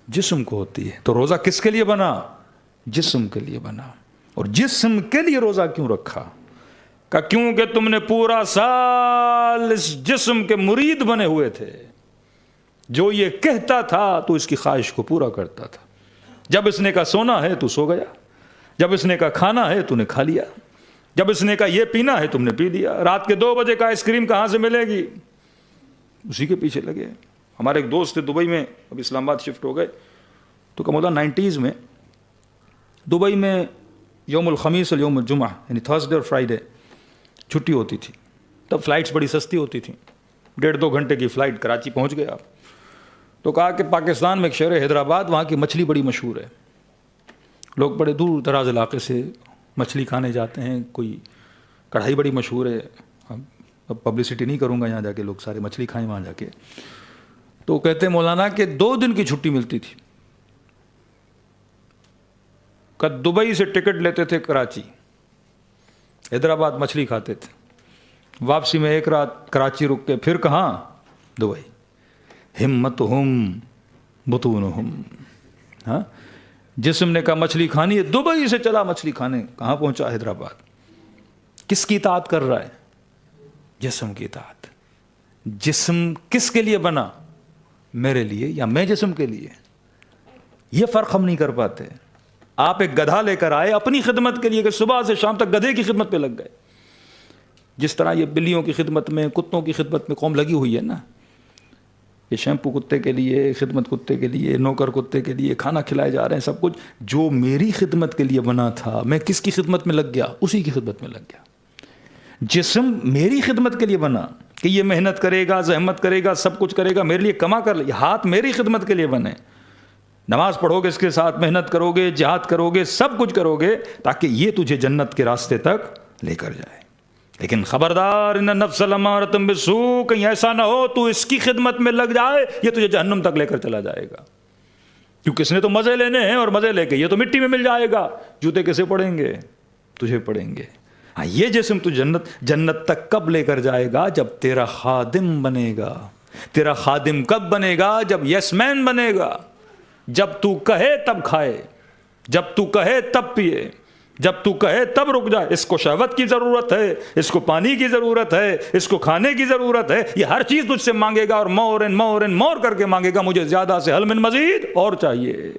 جسم کو ہوتی ہے. تو روزہ کس کے لیے بنا؟ جسم کے لیے بنا. اور جسم کے لیے روزہ کیوں رکھا؟ کہ کیونکہ تم نے پورا سال اس جسم کے مرید بنے ہوئے تھے. جو یہ کہتا تھا تو اس کی خواہش کو پورا کرتا تھا. جب اس نے کہا سونا ہے تو سو گیا، جب اس نے کہا کھانا ہے تو نے کھا لیا، جب اس نے کہا یہ پینا ہے تم نے پی لیا. رات کے 2 بجے کا آئس کریم کہاں سے ملے گی؟ اسی کے پیچھے لگے. ہمارے ایک دوست تھے دبئی میں، اب اسلام آباد شفٹ ہو گئے، تو کمولا 90s میں دبئی میں یوم الخمیس اور یوم الجمعہ یعنی تھرسڈے اور فرائیڈے چھٹی ہوتی تھی. تب فلائٹس بڑی سستی ہوتی تھیں، 1.5-2 گھنٹے کی فلائٹ، کراچی پہنچ گئے آپ. تو کہا کہ پاکستان میں ایک شہر ہے حیدرآباد، وہاں کی مچھلی بڑی مشہور ہے. لوگ بڑے دور دراز علاقے سے مچھلی کھانے جاتے ہیں. کوئی کڑھائی بڑی مشہور ہے، اب پبلسٹی نہیں کروں گا، یہاں جا کے لوگ سارے مچھلی کھائیں وہاں جا کے. تو کہتے ہیں مولانا کہ 2 دن کی چھٹی ملتی تھی. کہ دبئی سے ٹکٹ لیتے تھے کراچی، حیدرآباد مچھلی کھاتے تھے، واپسی میں 1 رات کراچی رک کے پھر کہاں؟ دبئی. ہمتہم بطونہم. ہاں، جسم نے کہا مچھلی کھانی ہے، دبئی سے چلا مچھلی کھانے. کہاں پہنچا؟ حیدرآباد. کس کی اطاعت کر رہا ہے؟ جسم کی اطاعت. جسم کس کے لیے بنا؟ میرے لیے یا میں جسم کے لیے؟ یہ فرق ہم نہیں کر پاتے. آپ ایک گدھا لے کر آئے اپنی خدمت کے لیے کہ صبح سے شام تک گدھے کی خدمت پہ لگ گئے. جس طرح یہ بلیوں کی خدمت میں، کتوں کی خدمت میں قوم لگی ہوئی ہے نا، یہ شیمپو کتے کے لیے، خدمت کتے کے لیے، نوکر کتے کے لیے، کھانا کھلائے جا رہے ہیں سب کچھ. جو میری خدمت کے لیے بنا تھا، میں کس کی خدمت میں لگ گیا؟ اسی کی خدمت میں لگ گیا. جسم میری خدمت کے لیے بنا کہ یہ محنت کرے گا، زحمت کرے گا، سب کچھ کرے گا میرے لیے، کما کر لے. ہاتھ میری خدمت کے لیے بنے. نماز پڑھو گے اس کے ساتھ، محنت کرو گے، جہاد کرو گے، سب کچھ کرو گے تاکہ یہ تجھے جنت کے راستے تک لے کر جائے. لیکن خبردار، ان النفس لامارۃ بالسوء، کہیں ایسا نہ ہو تو اس کی خدمت میں لگ جائے، یہ تجھے جہنم تک لے کر چلا جائے گا. کیونکہ اس نے تو مزے لینے ہیں، اور مزے لے کے یہ تو مٹی میں مل جائے گا. جوتے کیسے پڑیں گے؟ تجھے پڑیں گے. ہاں، یہ جسم تو جنت تک کب لے کر جائے گا؟ جب تیرا خادم بنے گا. تیرا خادم کب بنے گا؟ جب یس مین بنے گا. جب تو کہے تب کھائے، جب تو کہے تب پیے، جب تو کہے تب رک جائے. اس کو شہوت کی ضرورت ہے، اس کو پانی کی ضرورت ہے، اس کو کھانے کی ضرورت ہے. یہ ہر چیز تجھ سے مانگے گا، اور مور کر کے مانگے گا. مجھے زیادہ سے حل من مزید، اور چاہیے.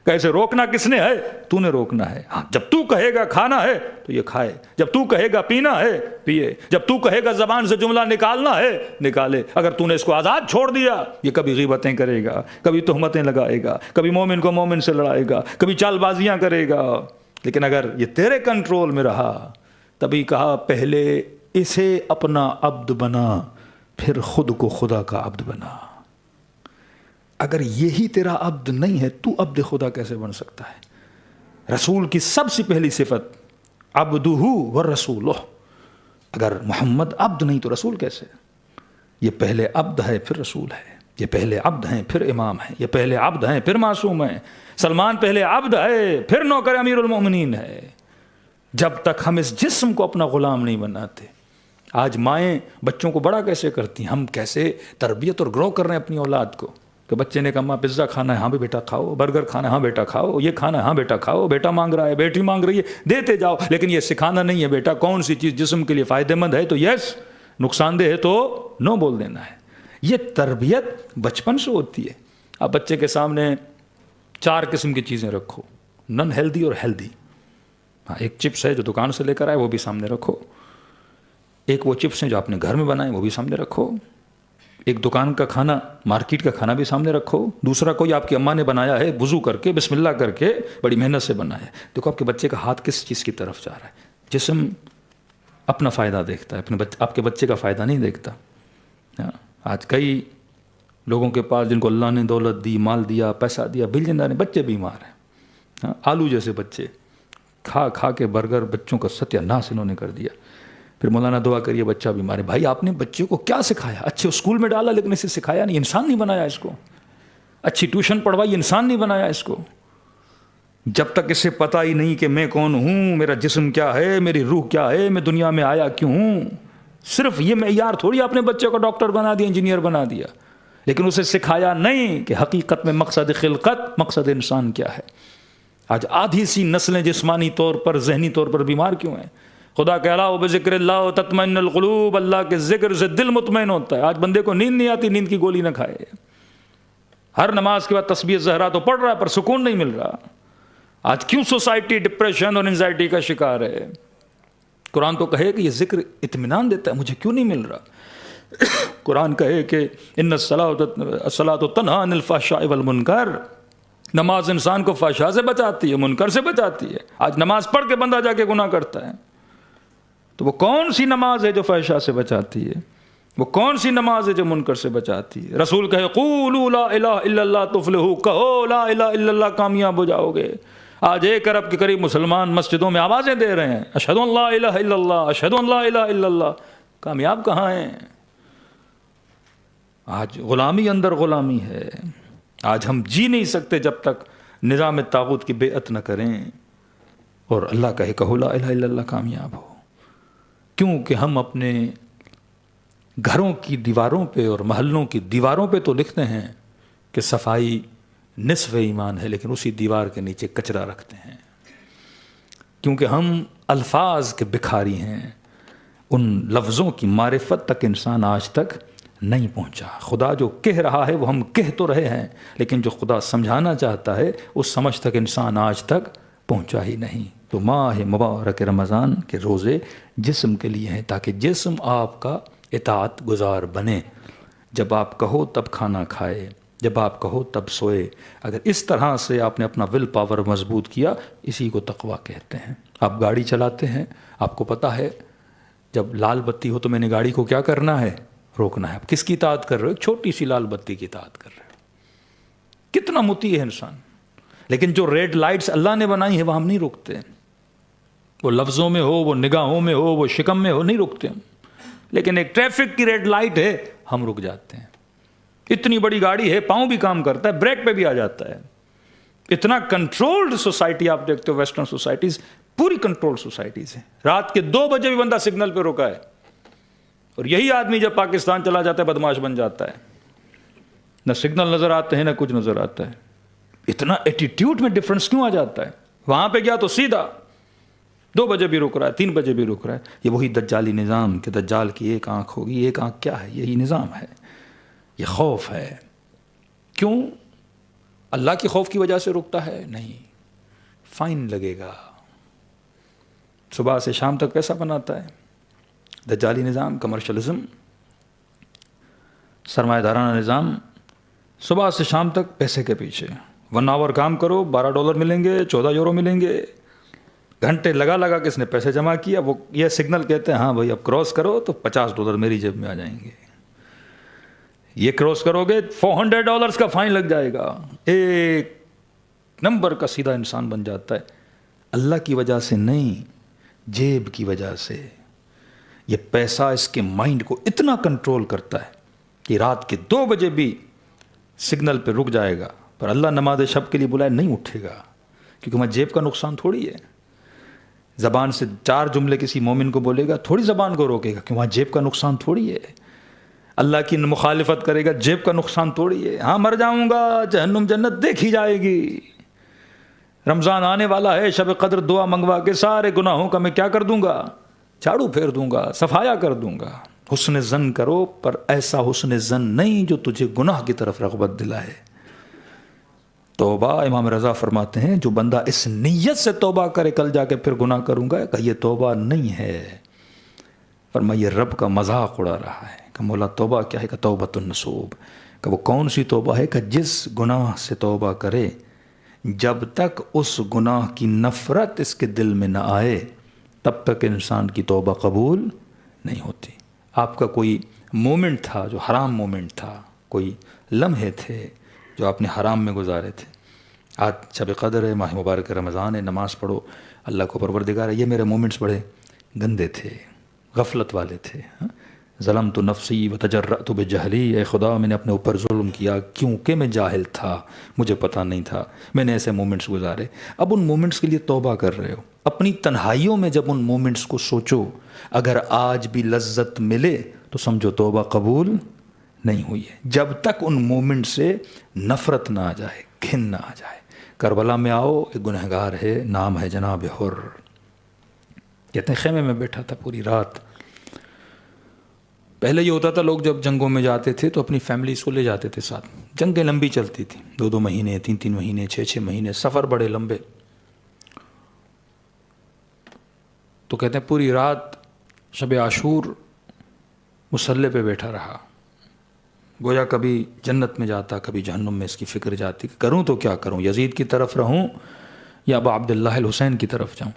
کیسے روکنا کس نے ہے؟ تو نے روکنا ہے. ہاں، جب تو کہے گا کھانا ہے تو یہ کھائے، جب تو کہے گا پینا ہے پیے، جب تو کہے گا زبان سے جملہ نکالنا ہے نکالے. اگر تو نے اس کو آزاد چھوڑ دیا، یہ کبھی غیبتیں کرے گا، کبھی تہمتیں لگائے گا، کبھی مومن کو مومن سے لڑائے گا، کبھی چال بازیاں کرے گا. لیکن اگر یہ تیرے کنٹرول میں رہا، تبھی کہا پہلے اسے اپنا عبد بنا، پھر خود کو خدا کا عبد بنا. اگر یہی تیرا عبد نہیں ہے، تو عبد خدا کیسے بن سکتا ہے؟ رسول کی سب سے پہلی صفت عبدہ ورسولہ. اگر محمد عبد نہیں تو رسول کیسے؟ یہ پہلے عبد ہے پھر رسول ہے. یہ پہلے عبد ہیں پھر امام ہیں. یہ پہلے عبد ہیں پھر معصوم ہیں. سلمان پہلے عبد ہے پھر نوکر امیر المومنین ہے. جب تک ہم اس جسم کو اپنا غلام نہیں بناتے. آج مائیں بچوں کو بڑا کیسے کرتی ہیں، ہم کیسے تربیت اور گرو کر رہے ہیں اپنی اولاد کو. کہ بچے نے کہا ماں پزا کھانا ہے، ہاں بھی بیٹا کھاؤ، برگر کھانا ہے، ہاں بیٹا کھاؤ، یہ کھانا ہے، ہاں بیٹا کھاؤ، بیٹا مانگ رہا ہے، بیٹی مانگ رہی ہے، دیتے جاؤ، لیکن یہ سکھانا نہیں ہے بیٹا کون سی چیز جسم کے لیے فائدہ مند ہے تو یس، نقصان دہ ہے تو نو بول دینا ہے۔ یہ تربیت بچپن سے ہوتی ہے۔ اب بچے کے سامنے 4 قسم کی چیزیں رکھو، نن ہیلدی اور ہیلدی۔ ہاں، ایک چپس ہے جو دکان سے لے کر آئے وہ بھی سامنے رکھو، ایک وہ چپس ہیں جو آپ نے گھر میں بنائے وہ بھی سامنے رکھو، ایک دکان کا کھانا، مارکیٹ کا کھانا بھی سامنے رکھو، دوسرا کوئی آپ کی اماں نے بنایا ہے وضو کر کے بسم اللہ کر کے بڑی محنت سے بنایا ہے۔ دیکھو آپ کے بچے کا ہاتھ کس چیز کی طرف جا رہا ہے۔ جسم اپنا فائدہ دیکھتا ہے، آپ کے بچے کا فائدہ نہیں دیکھتا۔ آج کئی لوگوں کے پاس جن کو اللہ نے دولت دی، مال دیا، پیسہ دیا، بلینئر بچے بیمار ہیں۔ آلو جیسے بچے کھا کھا کے برگر بچوں کا ستیہ ناش انہوں نے کر دیا۔ پھر مولانا دعا کریے بچہ بیمار ہے۔ بھائی آپ نے بچے کو کیا سکھایا؟ اچھے اسکول میں ڈالا لیکن اسے سکھایا نہیں، انسان نہیں بنایا اس کو۔ اچھی ٹیوشن پڑھوائی، انسان نہیں بنایا اس کو۔ جب تک اسے پتہ ہی نہیں کہ میں کون ہوں، میرا جسم کیا ہے، میری روح کیا ہے، میں دنیا میں آیا کیوں ہوں، صرف یہ معیار تھوڑی آپ نے بچے کو ڈاکٹر بنا دیا، انجینئر بنا دیا، لیکن اسے سکھایا نہیں کہ حقیقت میں مقصد خلقت، مقصد انسان کیا ہے۔ آج آدھی سی نسلیں جسمانی طور پر، ذہنی طور پر بیمار کیوں ہیں؟ خدا کہہ رہا ہو بذکر اللہ تطمئن القلوب، اللہ کے ذکر سے دل مطمئن ہوتا ہے۔ آج بندے کو نیند نہیں آتی، نیند کی گولی نہ کھائے۔ ہر نماز کے بعد تسبیح زہرا تو پڑھ رہا ہے پر سکون نہیں مل رہا۔ آج کیوں سوسائٹی ڈپریشن اور انزائٹی کا شکار ہے؟ قرآن تو کہے کہ یہ ذکر اطمینان دیتا ہے، مجھے کیوں نہیں مل رہا؟ قرآن کہے کہ ان الصلاۃ تنہی عن الفحشاء والمنکر، نماز انسان کو فحشاء سے بچاتی ہے، منکر سے بچاتی ہے۔ آج نماز پڑھ کے بندہ جا کے گناہ کرتا ہے، تو وہ کون سی نماز ہے جو فحشاء سے بچاتی ہے؟ وہ کون سی نماز ہے جو منکر سے بچاتی ہے؟ رسول کہے قولوا لا الہ الا اللہ تفلحوا، کہو لا الہ الا اللہ کامیاب ہو جاؤ گے۔ آج 1 ارب کے قریب مسلمان مسجدوں میں آوازیں دے رہے ہیں اشہد ان لا الہ الا اللہ، اشہد ان لا الہ الا اللہ، کامیاب کہاں ہیں؟ آج غلامی اندر غلامی ہے۔ آج ہم جی نہیں سکتے جب تک نظام طاغوت کی بیعت نہ کریں اور اللہ کہے کہو لا الہ الا اللہ کامیاب ہو۔ کیونکہ ہم اپنے گھروں کی دیواروں پہ اور محلوں کی دیواروں پہ تو لکھتے ہیں کہ صفائی نصف ایمان ہے، لیکن اسی دیوار کے نیچے کچرا رکھتے ہیں، کیونکہ ہم الفاظ کے بکھاری ہیں۔ ان لفظوں کی معرفت تک انسان آج تک نہیں پہنچا۔ خدا جو کہہ رہا ہے وہ ہم کہہ تو رہے ہیں، لیکن جو خدا سمجھانا چاہتا ہے اس سمجھ تک انسان آج تک پہنچا ہی نہیں۔ تو ماہ مبارک رمضان کے روزے جسم کے لیے ہیں، تاکہ جسم آپ کا اطاعت گزار بنے۔ جب آپ کہو تب کھانا کھائے، جب آپ کہو تب سوئے۔ اگر اس طرح سے آپ نے اپنا ول پاور مضبوط کیا، اسی کو تقویٰ کہتے ہیں۔ آپ گاڑی چلاتے ہیں، آپ کو پتہ ہے جب لال بتی ہو تو میں نے گاڑی کو کیا کرنا ہے؟ روکنا ہے۔ آپ کس کی اطاعت کر رہے ہو؟ ایک چھوٹی سی لال بتی کی اطاعت کر رہے ہو۔ کتنا مطیع ہے انسان، لیکن جو ریڈ لائٹس اللہ نے بنائی ہیں وہ ہم نہیں روکتے۔ وہ لفظوں میں ہو، وہ نگاہوں میں ہو، وہ شکم میں ہو، نہیں روکتے ہم، لیکن ایک ٹریفک کی ریڈ لائٹ ہے ہم رک جاتے ہیں۔ اتنی بڑی گاڑی ہے، پاؤں بھی کام کرتا ہے، بریک پہ بھی آ جاتا ہے۔ اتنا کنٹرولڈ سوسائٹی آپ دیکھتے ہو، ویسٹرن سوسائٹیز پوری کنٹرولڈ سوسائٹیز ہیں۔ رات کے 2 بجے بھی بندہ سگنل پہ رکا ہے، اور یہی آدمی جب پاکستان چلا جاتا ہے بدماش بن جاتا ہے، نہ سگنل نظر آتے ہیں نہ کچھ نظر آتا ہے۔ اتنا ایٹیٹیوڈ میں ڈفرنس کیوں آ جاتا ہے؟ وہاں پہ گیا تو سیدھا 2 بجے بھی رک رہا ہے، 3 بجے بھی رک رہا ہے۔ یہ وہی دجالی نظام کہ دجال کی ایک آنکھ ہوگی، ایک آنکھ کیا ہے؟ یہی نظام ہے، یہ خوف ہے۔ کیوں؟ اللہ کے خوف کی وجہ سے رکتا ہے؟ نہیں، فائن لگے گا۔ صبح سے شام تک پیسہ بناتا ہے۔ دجالی نظام، کمرشلزم، سرمایہ دارانہ نظام، صبح سے شام تک پیسے کے پیچھے۔ 1 آور کام کرو، $12 ملیں گے، 14 یورو ملیں گے۔ گھنٹے لگا کس نے پیسے جمع کیا، وہ یہ سگنل کہتے ہیں ہاں بھائی اب کراس کرو تو $50 میری جیب میں آ جائیں گے۔ یہ کراس کرو گے $400 کا فائن لگ جائے گا۔ ایک نمبر کا سیدھا انسان بن جاتا ہے، اللہ کی وجہ سے نہیں، جیب کی وجہ سے۔ یہ پیسہ اس کے مائنڈ کو اتنا کنٹرول کرتا ہے کہ رات کے 2 بجے بھی سگنل پہ رک جائے گا، پر اللہ نماز شب کے لیے بلائے نہیں اٹھے گا، کیونکہ وہاں جیب کا نقصان تھوڑی ہے۔ زبان سے 4 جملے کسی مومن کو بولے گا، تھوڑی زبان کو روکے گا، کہ وہاں جیب کا نقصان تھوڑی ہے۔ اللہ کی مخالفت کرے گا جیب کا نقصان توڑی ہے. ہاں مر جاؤں گا, جہنم جنت دیکھی جائے گی. رمضان آنے والا ہے, شب قدر دعا منگوا کے سارے گناہوں کا میں کیا کر دوں گا, جھاڑو پھیر دوں گا, صفایا کر دوں گا. حسن زن کرو, پر ایسا حسن زن نہیں جو تجھے گناہ کی طرف رغبت دلائے. توبہ, امام رضا فرماتے ہیں جو بندہ اس نیت سے توبہ کرے کل جا کے پھر گناہ کروں گا, کہ یہ توبہ نہیں ہے. فرمایا یہ رب کا مذاق اڑا رہا ہے. کہ مولا توبہ کیا ہے, کہ توبۃ النصوب, کہ وہ کون سی توبہ ہے, کہ جس گناہ سے توبہ کرے جب تک اس گناہ کی نفرت اس کے دل میں نہ آئے تب تک انسان کی توبہ قبول نہیں ہوتی. آپ کا کوئی مومنٹ تھا جو حرام مومنٹ تھا, کوئی لمحے تھے جو آپ نے حرام میں گزارے تھے. آج شب قدر ہے, ماہ مبارک رمضان ہے, نماز پڑھو, اللہ کو پروردگار ہے, یہ میرے مومنٹس بڑے گندے تھے, غفلت والے تھے. ظلمت نفسی وتجرأت بجہلی, اے خدا میں نے اپنے اوپر ظلم کیا کیونکہ میں جاہل تھا, مجھے پتہ نہیں تھا, میں نے ایسے مومنٹس گزارے. اب ان مومنٹس کے لیے توبہ کر رہے ہو. اپنی تنہائیوں میں جب ان مومنٹس کو سوچو, اگر آج بھی لذت ملے تو سمجھو توبہ قبول نہیں ہوئی ہے. جب تک ان مومنٹ سے نفرت نہ آ جائے, گھن نہ آ جائے. کربلا میں آؤ, ایک گنہگار ہے, نام ہے جناب حر. کہتے ہیں خیمے میں بیٹھا تھا پوری رات. پہلے یہ ہوتا تھا لوگ جب جنگوں میں جاتے تھے تو اپنی فیملیز کو لے جاتے تھے ساتھ. جنگیں لمبی چلتی تھیں, 2 مہینے, 3 مہینے, 6 مہینے, سفر بڑے لمبے. تو کہتے ہیں پوری رات شب عاشور مصلی پہ بیٹھا رہا. گویا کبھی جنت میں جاتا, کبھی جہنم میں اس کی فکر جاتی کہ کروں تو کیا کروں, یزید کی طرف رہوں یا ابا عبداللہ الحسین کی طرف جاؤں.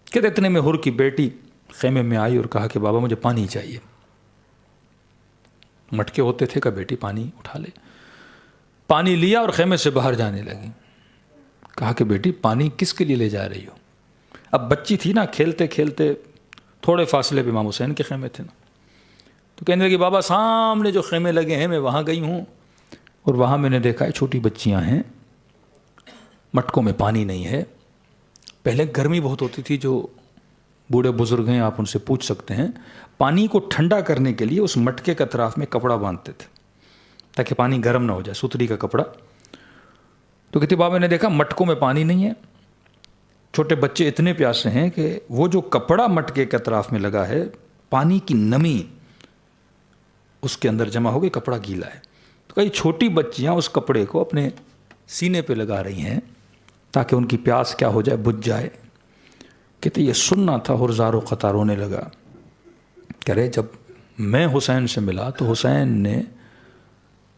کہتے اتنے میں حر کی بیٹی خیمے میں آئی اور کہا کہ بابا مجھے پانی چاہیے. مٹکے ہوتے تھے کہ بیٹی پانی اٹھا لے. پانی لیا اور خیمے سے باہر جانے لگی. کہا کہ بیٹی پانی کس کے لیے لے جا رہی ہو؟ اب بچی تھی نا, کھیلتے کھیلتے تھوڑے فاصلے پہ امام حسین کے خیمے تھے نا. تو کہنے لگی بابا سامنے جو خیمے لگے ہیں میں وہاں گئی ہوں اور وہاں میں نے دیکھا ہے چھوٹی بچیاں ہیں, مٹکوں میں پانی نہیں ہے. پہلے گرمی بہت ہوتی تھی, جو بوڑھے بزرگ ہیں آپ ان سے پوچھ سکتے ہیں, پانی کو ٹھنڈا کرنے کے لیے اس مٹکے کے اطراف میں کپڑا باندھتے تھے تاکہ پانی گرم نہ ہو جائے, ستری کا کپڑا. تو کہتی بابا نے دیکھا مٹکوں میں پانی نہیں ہے, چھوٹے بچے اتنے پیاسے ہیں کہ وہ جو کپڑا مٹکے کے اطراف میں لگا ہے پانی کی نمی اس کے اندر جمع ہو گئی, کپڑا گیلا ہے. تو کئی چھوٹی بچیاں اس کپڑے کو اپنے سینے پہ لگا رہی ہیں تاکہ ان کی پیاس کیا ہو جائے, بجھ جائے. کہتے یہ سننا تھا اور زارو قطار ہونے لگا. کہہ رہے جب میں حسین سے ملا تو حسین نے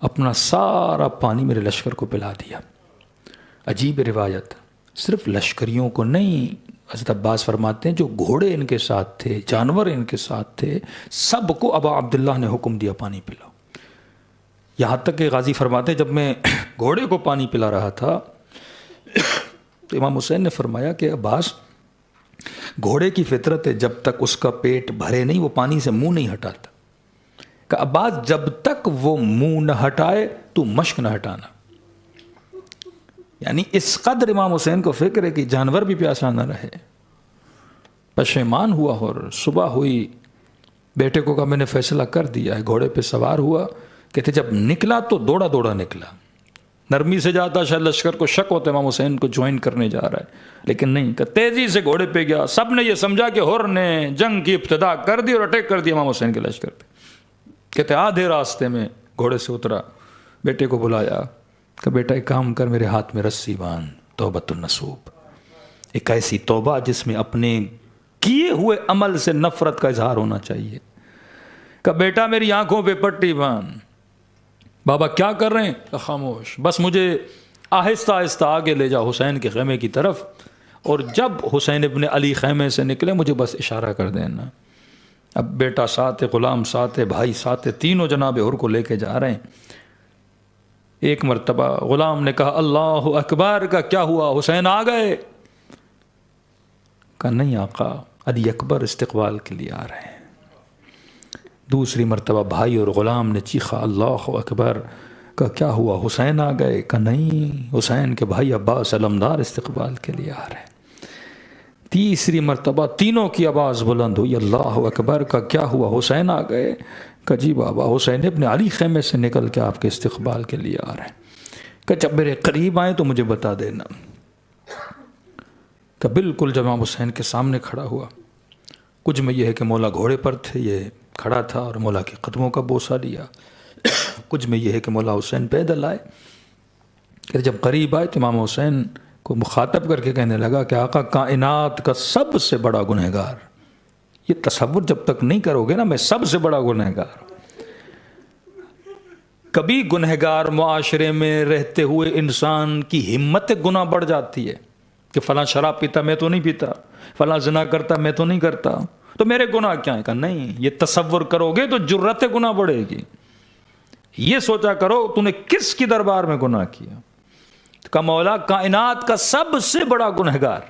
اپنا سارا پانی میرے لشکر کو پلا دیا. عجیب روایت, صرف لشکریوں کو نہیں, حضرت عباس فرماتے ہیں جو گھوڑے ان کے ساتھ تھے, جانور ان کے ساتھ تھے, سب کو ابا عبداللہ نے حکم دیا پانی پلاؤ. یہاں تک کہ غازی فرماتے ہیں جب میں گھوڑے کو پانی پلا رہا تھا تو امام حسین نے فرمایا کہ عباس گھوڑے کی فطرت ہے جب تک اس کا پیٹ بھرے نہیں وہ پانی سے منہ نہیں ہٹاتا. کہ عباس جب تک وہ منہ نہ ہٹائے تو مشک نہ ہٹانا. یعنی اس قدر امام حسین کو فکر ہے کہ جانور بھی پیاسا نہ رہے. پشیمان ہوا اور صبح ہوئی, بیٹے کو کہا میں نے فیصلہ کر دیا ہے. گھوڑے پہ سوار ہوا, کہتے جب نکلا تو دوڑا دوڑا نکلا. نرمی سے جاتا شاید لشکر کو شک ہوتا امام حسین کو جوائن کرنے جا رہا ہے, لیکن نہیں, کہ تیزی سے گھوڑے پہ گیا. سب نے یہ سمجھا کہ حر نے جنگ کی ابتدا کر دی اور اٹیک کر دیا امام حسین کے لشکر پہ. کہتے آدھے راستے میں گھوڑے سے اترا, بیٹے کو بلایا کہ بیٹا ایک کام کر, میرے ہاتھ میں رسی باندھ, توبۃ النصوب. ایک ایسی توبہ جس میں اپنے کیے ہوئے عمل سے نفرت کا اظہار ہونا چاہیے. کہ بیٹا میری آنکھوں پہ پٹی باندھ. بابا کیا کر رہے ہیں؟ خاموش, بس مجھے آہستہ آہستہ آگے لے جا حسین کے خیمے کی طرف, اور جب حسین ابن علی خیمے سے نکلے مجھے بس اشارہ کر دینا. اب بیٹا ساتھ ہے, غلام ساتھ ہے, بھائی ساتھ ہے, تینوں جناب حر کو لے کے جا رہے ہیں. ایک مرتبہ غلام نے کہا اللہ اکبر, کا کیا ہوا, حسین آ گئے؟ کہا نہیں آقا, علی اکبر استقبال کے لیے آ رہے ہیں. دوسری مرتبہ بھائی اور غلام نے چیخا اللہ اکبر, کا کیا ہوا, حسین آ گئے؟ کہا نہیں, حسین کے بھائی عباس علمدار استقبال کے لیے آ رہے ہیں. تیسری مرتبہ تینوں کی آواز بلند ہوئی اللہ اکبر, کا کیا ہوا, حسین آ گئے؟ کہ جی بابا حسین ابن علی خیمے سے نکل کے آپ کے استقبال کے لیے آ رہے ہیں، کہ جب میرے قریب آئیں تو مجھے بتا دینا۔ کہ بالکل جب امام حسین کے سامنے کھڑا ہوا، کچھ میں یہ ہے کہ مولا گھوڑے پر تھے، یہ کھڑا تھا اور مولا کے قدموں کا بوسہ لیا، کچھ میں یہ ہے کہ مولا حسین پیدل آئے، کہ جب قریب آئے تو امام حسین کو مخاطب کر کے کہنے لگا کہ آقا کائنات کا سب سے بڑا گنہگار، یہ تصور جب تک نہیں کرو گے نا میں سب سے بڑا گنہگار۔ کبھی گنہگار معاشرے میں رہتے ہوئے انسان کی ہمت گناہ بڑھ جاتی ہے کہ فلاں شراب پیتا میں تو نہیں پیتا، فلاں زنا کرتا میں تو نہیں کرتا، تو میرے گناہ کیا ہے؟ کہ نہیں، یہ تصور کرو گے تو جرت گناہ بڑھے گی۔ یہ سوچا کرو تو نے کس کی دربار میں گناہ کیا؟ کہ مولا کائنات کا سب سے بڑا گنہگار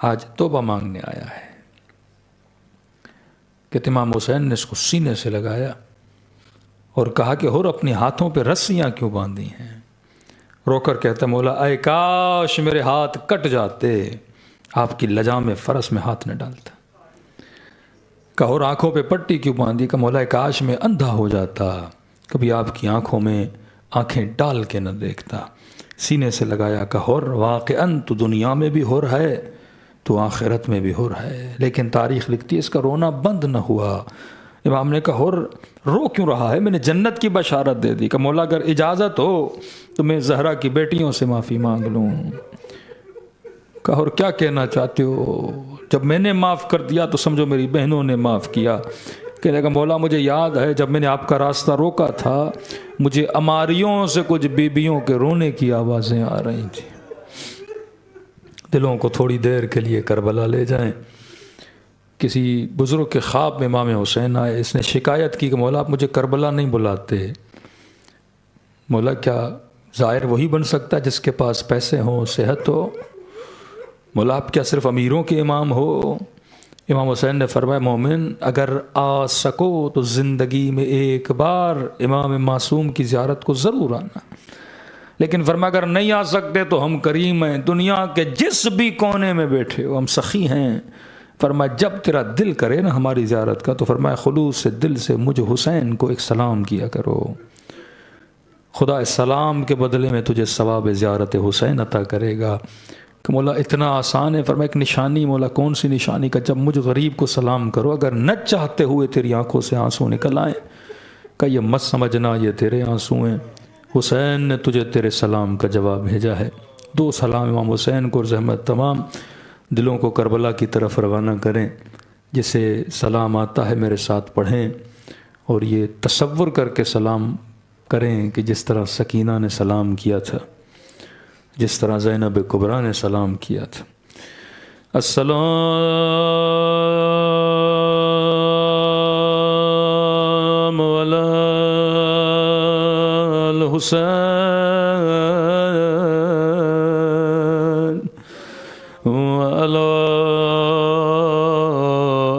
آج توبہ مانگنے آیا ہے۔ کہ امام حسین نے اس کو سینے سے لگایا اور کہا کہ اور اپنی ہاتھوں پہ رسیاں کیوں باندھی ہیں؟ رو کر کہتا مولا اے کاش میرے ہاتھ کٹ جاتے، آپ کی لجام فرس میں ہاتھ نہ ڈالتا۔ کہ اور آنکھوں پہ پٹی کیوں باندھی؟ کہ مولا کاش میں اندھا ہو جاتا، کبھی آپ کی آنکھوں میں آنکھیں ڈال کے نہ دیکھتا۔ سینے سے لگایا کہ اور واقعاً تو دنیا میں بھی ہو رہا ہے تو آخرت میں بھی ہو رہا ہے، لیکن تاریخ لکھتی ہے اس کا رونا بند نہ ہوا۔ امام نے کہا اور رو کیوں رہا ہے؟ میں نے جنت کی بشارت دے دی۔ کہ مولا اگر اجازت ہو تو میں زہرا کی بیٹیوں سے معافی مانگ لوں۔ کہا اور کیا کہنا چاہتے ہو؟ جب میں نے معاف کر دیا تو سمجھو میری بہنوں نے معاف کیا۔ کہنے لگا مولا مجھے یاد ہے جب میں نے آپ کا راستہ روکا تھا مجھے اماریوں سے کچھ بیبیوں کے رونے کی آوازیں آ رہی تھیں۔ دلوں کو تھوڑی دیر کے لیے کربلا لے جائیں۔ کسی بزرگ کے خواب میں امام حسین آئے، اس نے شکایت کی کہ مولا آپ مجھے کربلا نہیں بلاتے۔ مولا کیا ظاہر وہی بن سکتا ہے جس کے پاس پیسے ہوں، صحت ہو؟ مولا آپ کیا صرف امیروں کے امام ہو؟ امام حسین نے فرمایا مومن اگر آ سکو تو زندگی میں ایک بار امام معصوم کی زیارت کو ضرور آنا، لیکن فرمایا اگر نہیں آ سکتے تو ہم کریم ہیں، دنیا کے جس بھی کونے میں بیٹھے ہو ہم سخی ہیں۔ فرمایا جب تیرا دل کرے نا ہماری زیارت کا تو فرمایا خلوص سے دل سے مجھ حسین کو ایک سلام کیا کرو، خدا اس سلام کے بدلے میں تجھے ثواب زیارت حسین عطا کرے گا۔ کہ مولا اتنا آسان ہے؟ فرمایا ایک نشانی۔ مولا کون سی نشانی؟ کا جب مجھ غریب کو سلام کرو اگر نہ چاہتے ہوئے تیری آنکھوں سے آنسو نکل آئیں، کہ یہ مت سمجھنا یہ تیرے آنسو ہیں، حسین نے تجھے تیرے سلام کا جواب بھیجا ہے۔ دو سلام امام حسین کو، زحمت تمام دلوں کو کربلا کی طرف روانہ کریں۔ جسے سلام آتا ہے میرے ساتھ پڑھیں اور یہ تصور کر کے سلام کریں کہ جس طرح سکینہ نے سلام کیا تھا، جس طرح زینب کبریٰ نے سلام کیا تھا۔ السلام علی الحسین وعلی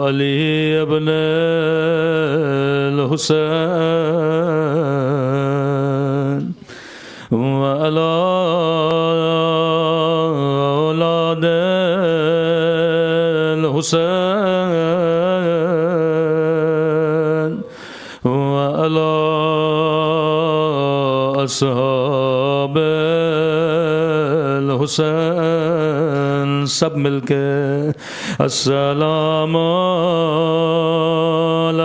علی ابن الحسین وعلی اولاد الحسین وعلی اصحاب الحسین۔ سب مل کے السلام علی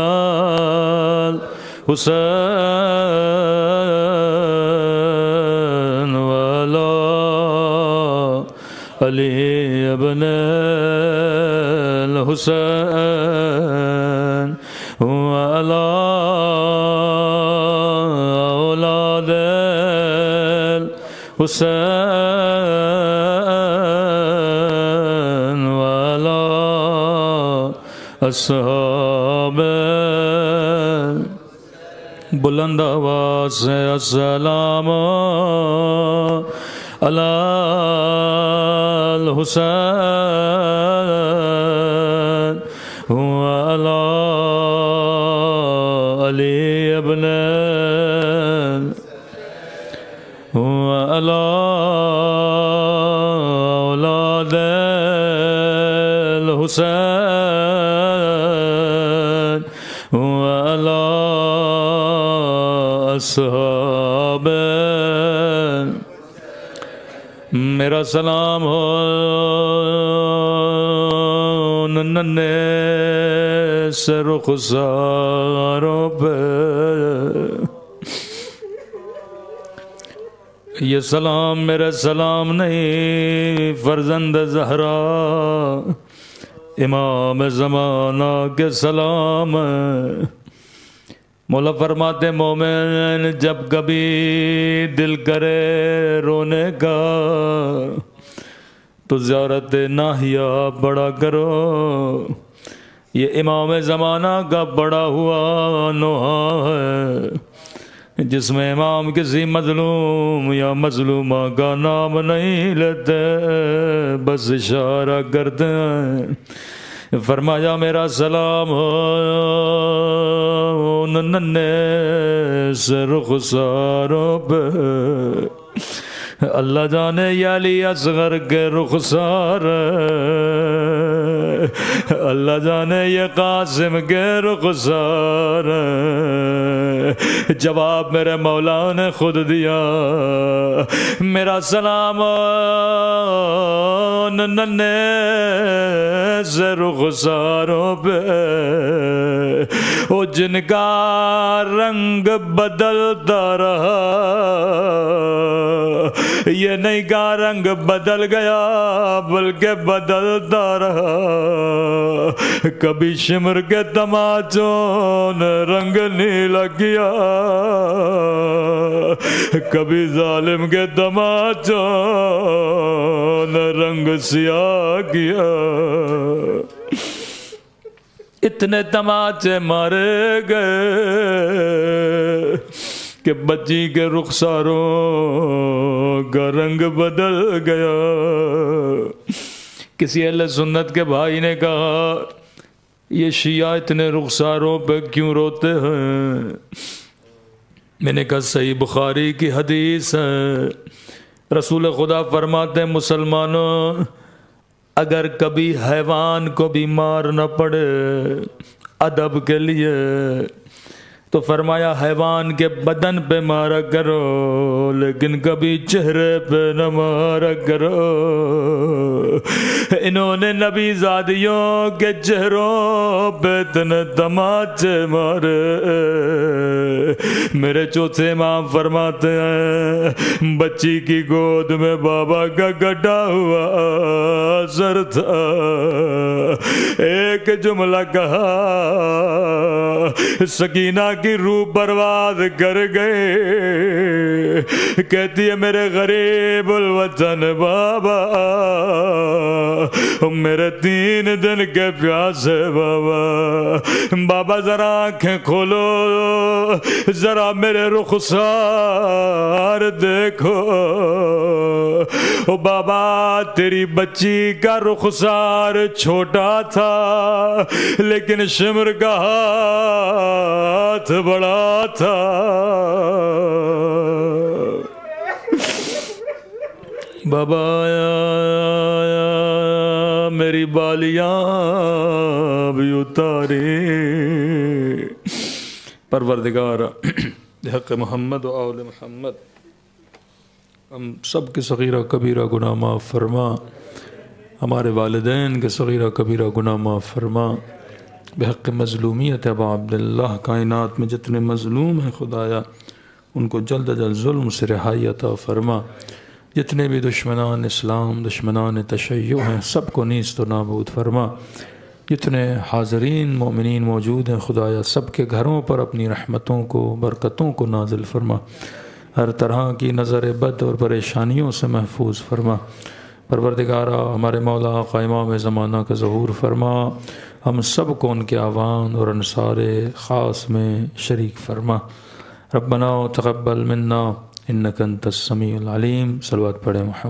الحسین وعلی علی ابن الحسین وعلی اولاد الحسین وعلی اصحاب بلند آواز سے السلام علی الحسین وعلی علی ابن وعلی اولاد الحسین میرا سلام ہو ننھے سے رخساروں پہ، یہ سلام میرے سلام نہیں، فرزند زہرا امام زمانہ کے سلام ہے۔ مولا فرماتے مومن جب کبھی دل کرے رونے کا تو زیارت ناہیہ بڑا کرو، یہ امام زمانہ کا بڑا ہوا نوحہ ہے، جس میں امام کسی مظلوم یا مظلومہ کا نام نہیں لیتے، بس اشارہ کرتے ہیں۔ فرمایا میرا سلام ہو ننھے سے رخساروں پہ، اللہ جانے یا علی اصغر کے رخسار، اللہ جانے یہ قاسم کے رخسار، جواب میرے مولا نے خود دیا۔ میرا سلام ننھے سے رخساروں پہ، وہ جن کا رنگ بدلتا رہا، یہ نہیں کا رنگ بدل گیا بلکہ بدلتا رہا، کبھی شمر کے تماچوں نے رنگ نیلا کیا، کبھی ظالم کے تماچوں نے رنگ سیاہ کیا، اتنے تماچے مارے گئے کہ بچی کے رخساروں کا رنگ بدل گیا۔ کسی اہل سنت کے بھائی نے کہا یہ شیعہ اتنے رخساروں پہ کیوں روتے ہیں؟ میں نے کہا صحیح بخاری کی حدیث ہے، رسول خدا فرماتے ہیں مسلمانوں اگر کبھی حیوان کو بھی مارنا پڑے ادب کے لیے تو فرمایا حیوان کے بدن پہ مارا کرو، لیکن کبھی چہرے پہ نہ مارا کرو۔ انہوں نے نبی زادیوں کے چہروں پہ اتنے تماچے مارے، میرے چوتھے امام فرماتے ہیں بچی کی گود میں بابا کا گڈھا ہوا سر تھا، ایک جملہ کہا سکینہ کی روح برباد کر گئے، کہتی ہے میرے غریب الوطن بابا، میرے 3 دن کے پیاسے بابا، بابا ذرا آنکھیں کھولو، ذرا میرے رخسار دیکھو، او بابا تیری بچی کا رخسار چھوٹا تھا لیکن شمر کا ہاتھ بڑا تھا، بابا میری بالیاں بھی اتاری، پروردگار حق محمد و آل محمد ہم سب کے صغیرہ کبیرہ گناہ معاف فرما، ہمارے والدین کے صغیرہ کبیرہ گناہ معاف فرما، بحق مظلومیت ابا عبداللہ کائنات میں جتنے مظلوم ہیں خدایا ان کو جلد جلد ظلم سے رہائی عطا فرما، جتنے بھی دشمنان اسلام دشمنان تشیع ہیں سب کو نیست و نابود فرما، جتنے حاضرین مومنین موجود ہیں خدایا سب کے گھروں پر اپنی رحمتوں کو برکتوں کو نازل فرما، ہر طرح کی نظر بد اور پریشانیوں سے محفوظ فرما، پروردگارہ ہمارے مولا آقا امام زمانہ کا ظہور فرما، ہم سب کو ان کے اعوان اور انصار خاص میں شریک فرما، ربنا تقبل منا انک انت السمیع العلیم، صلوات پڑھیں محمد۔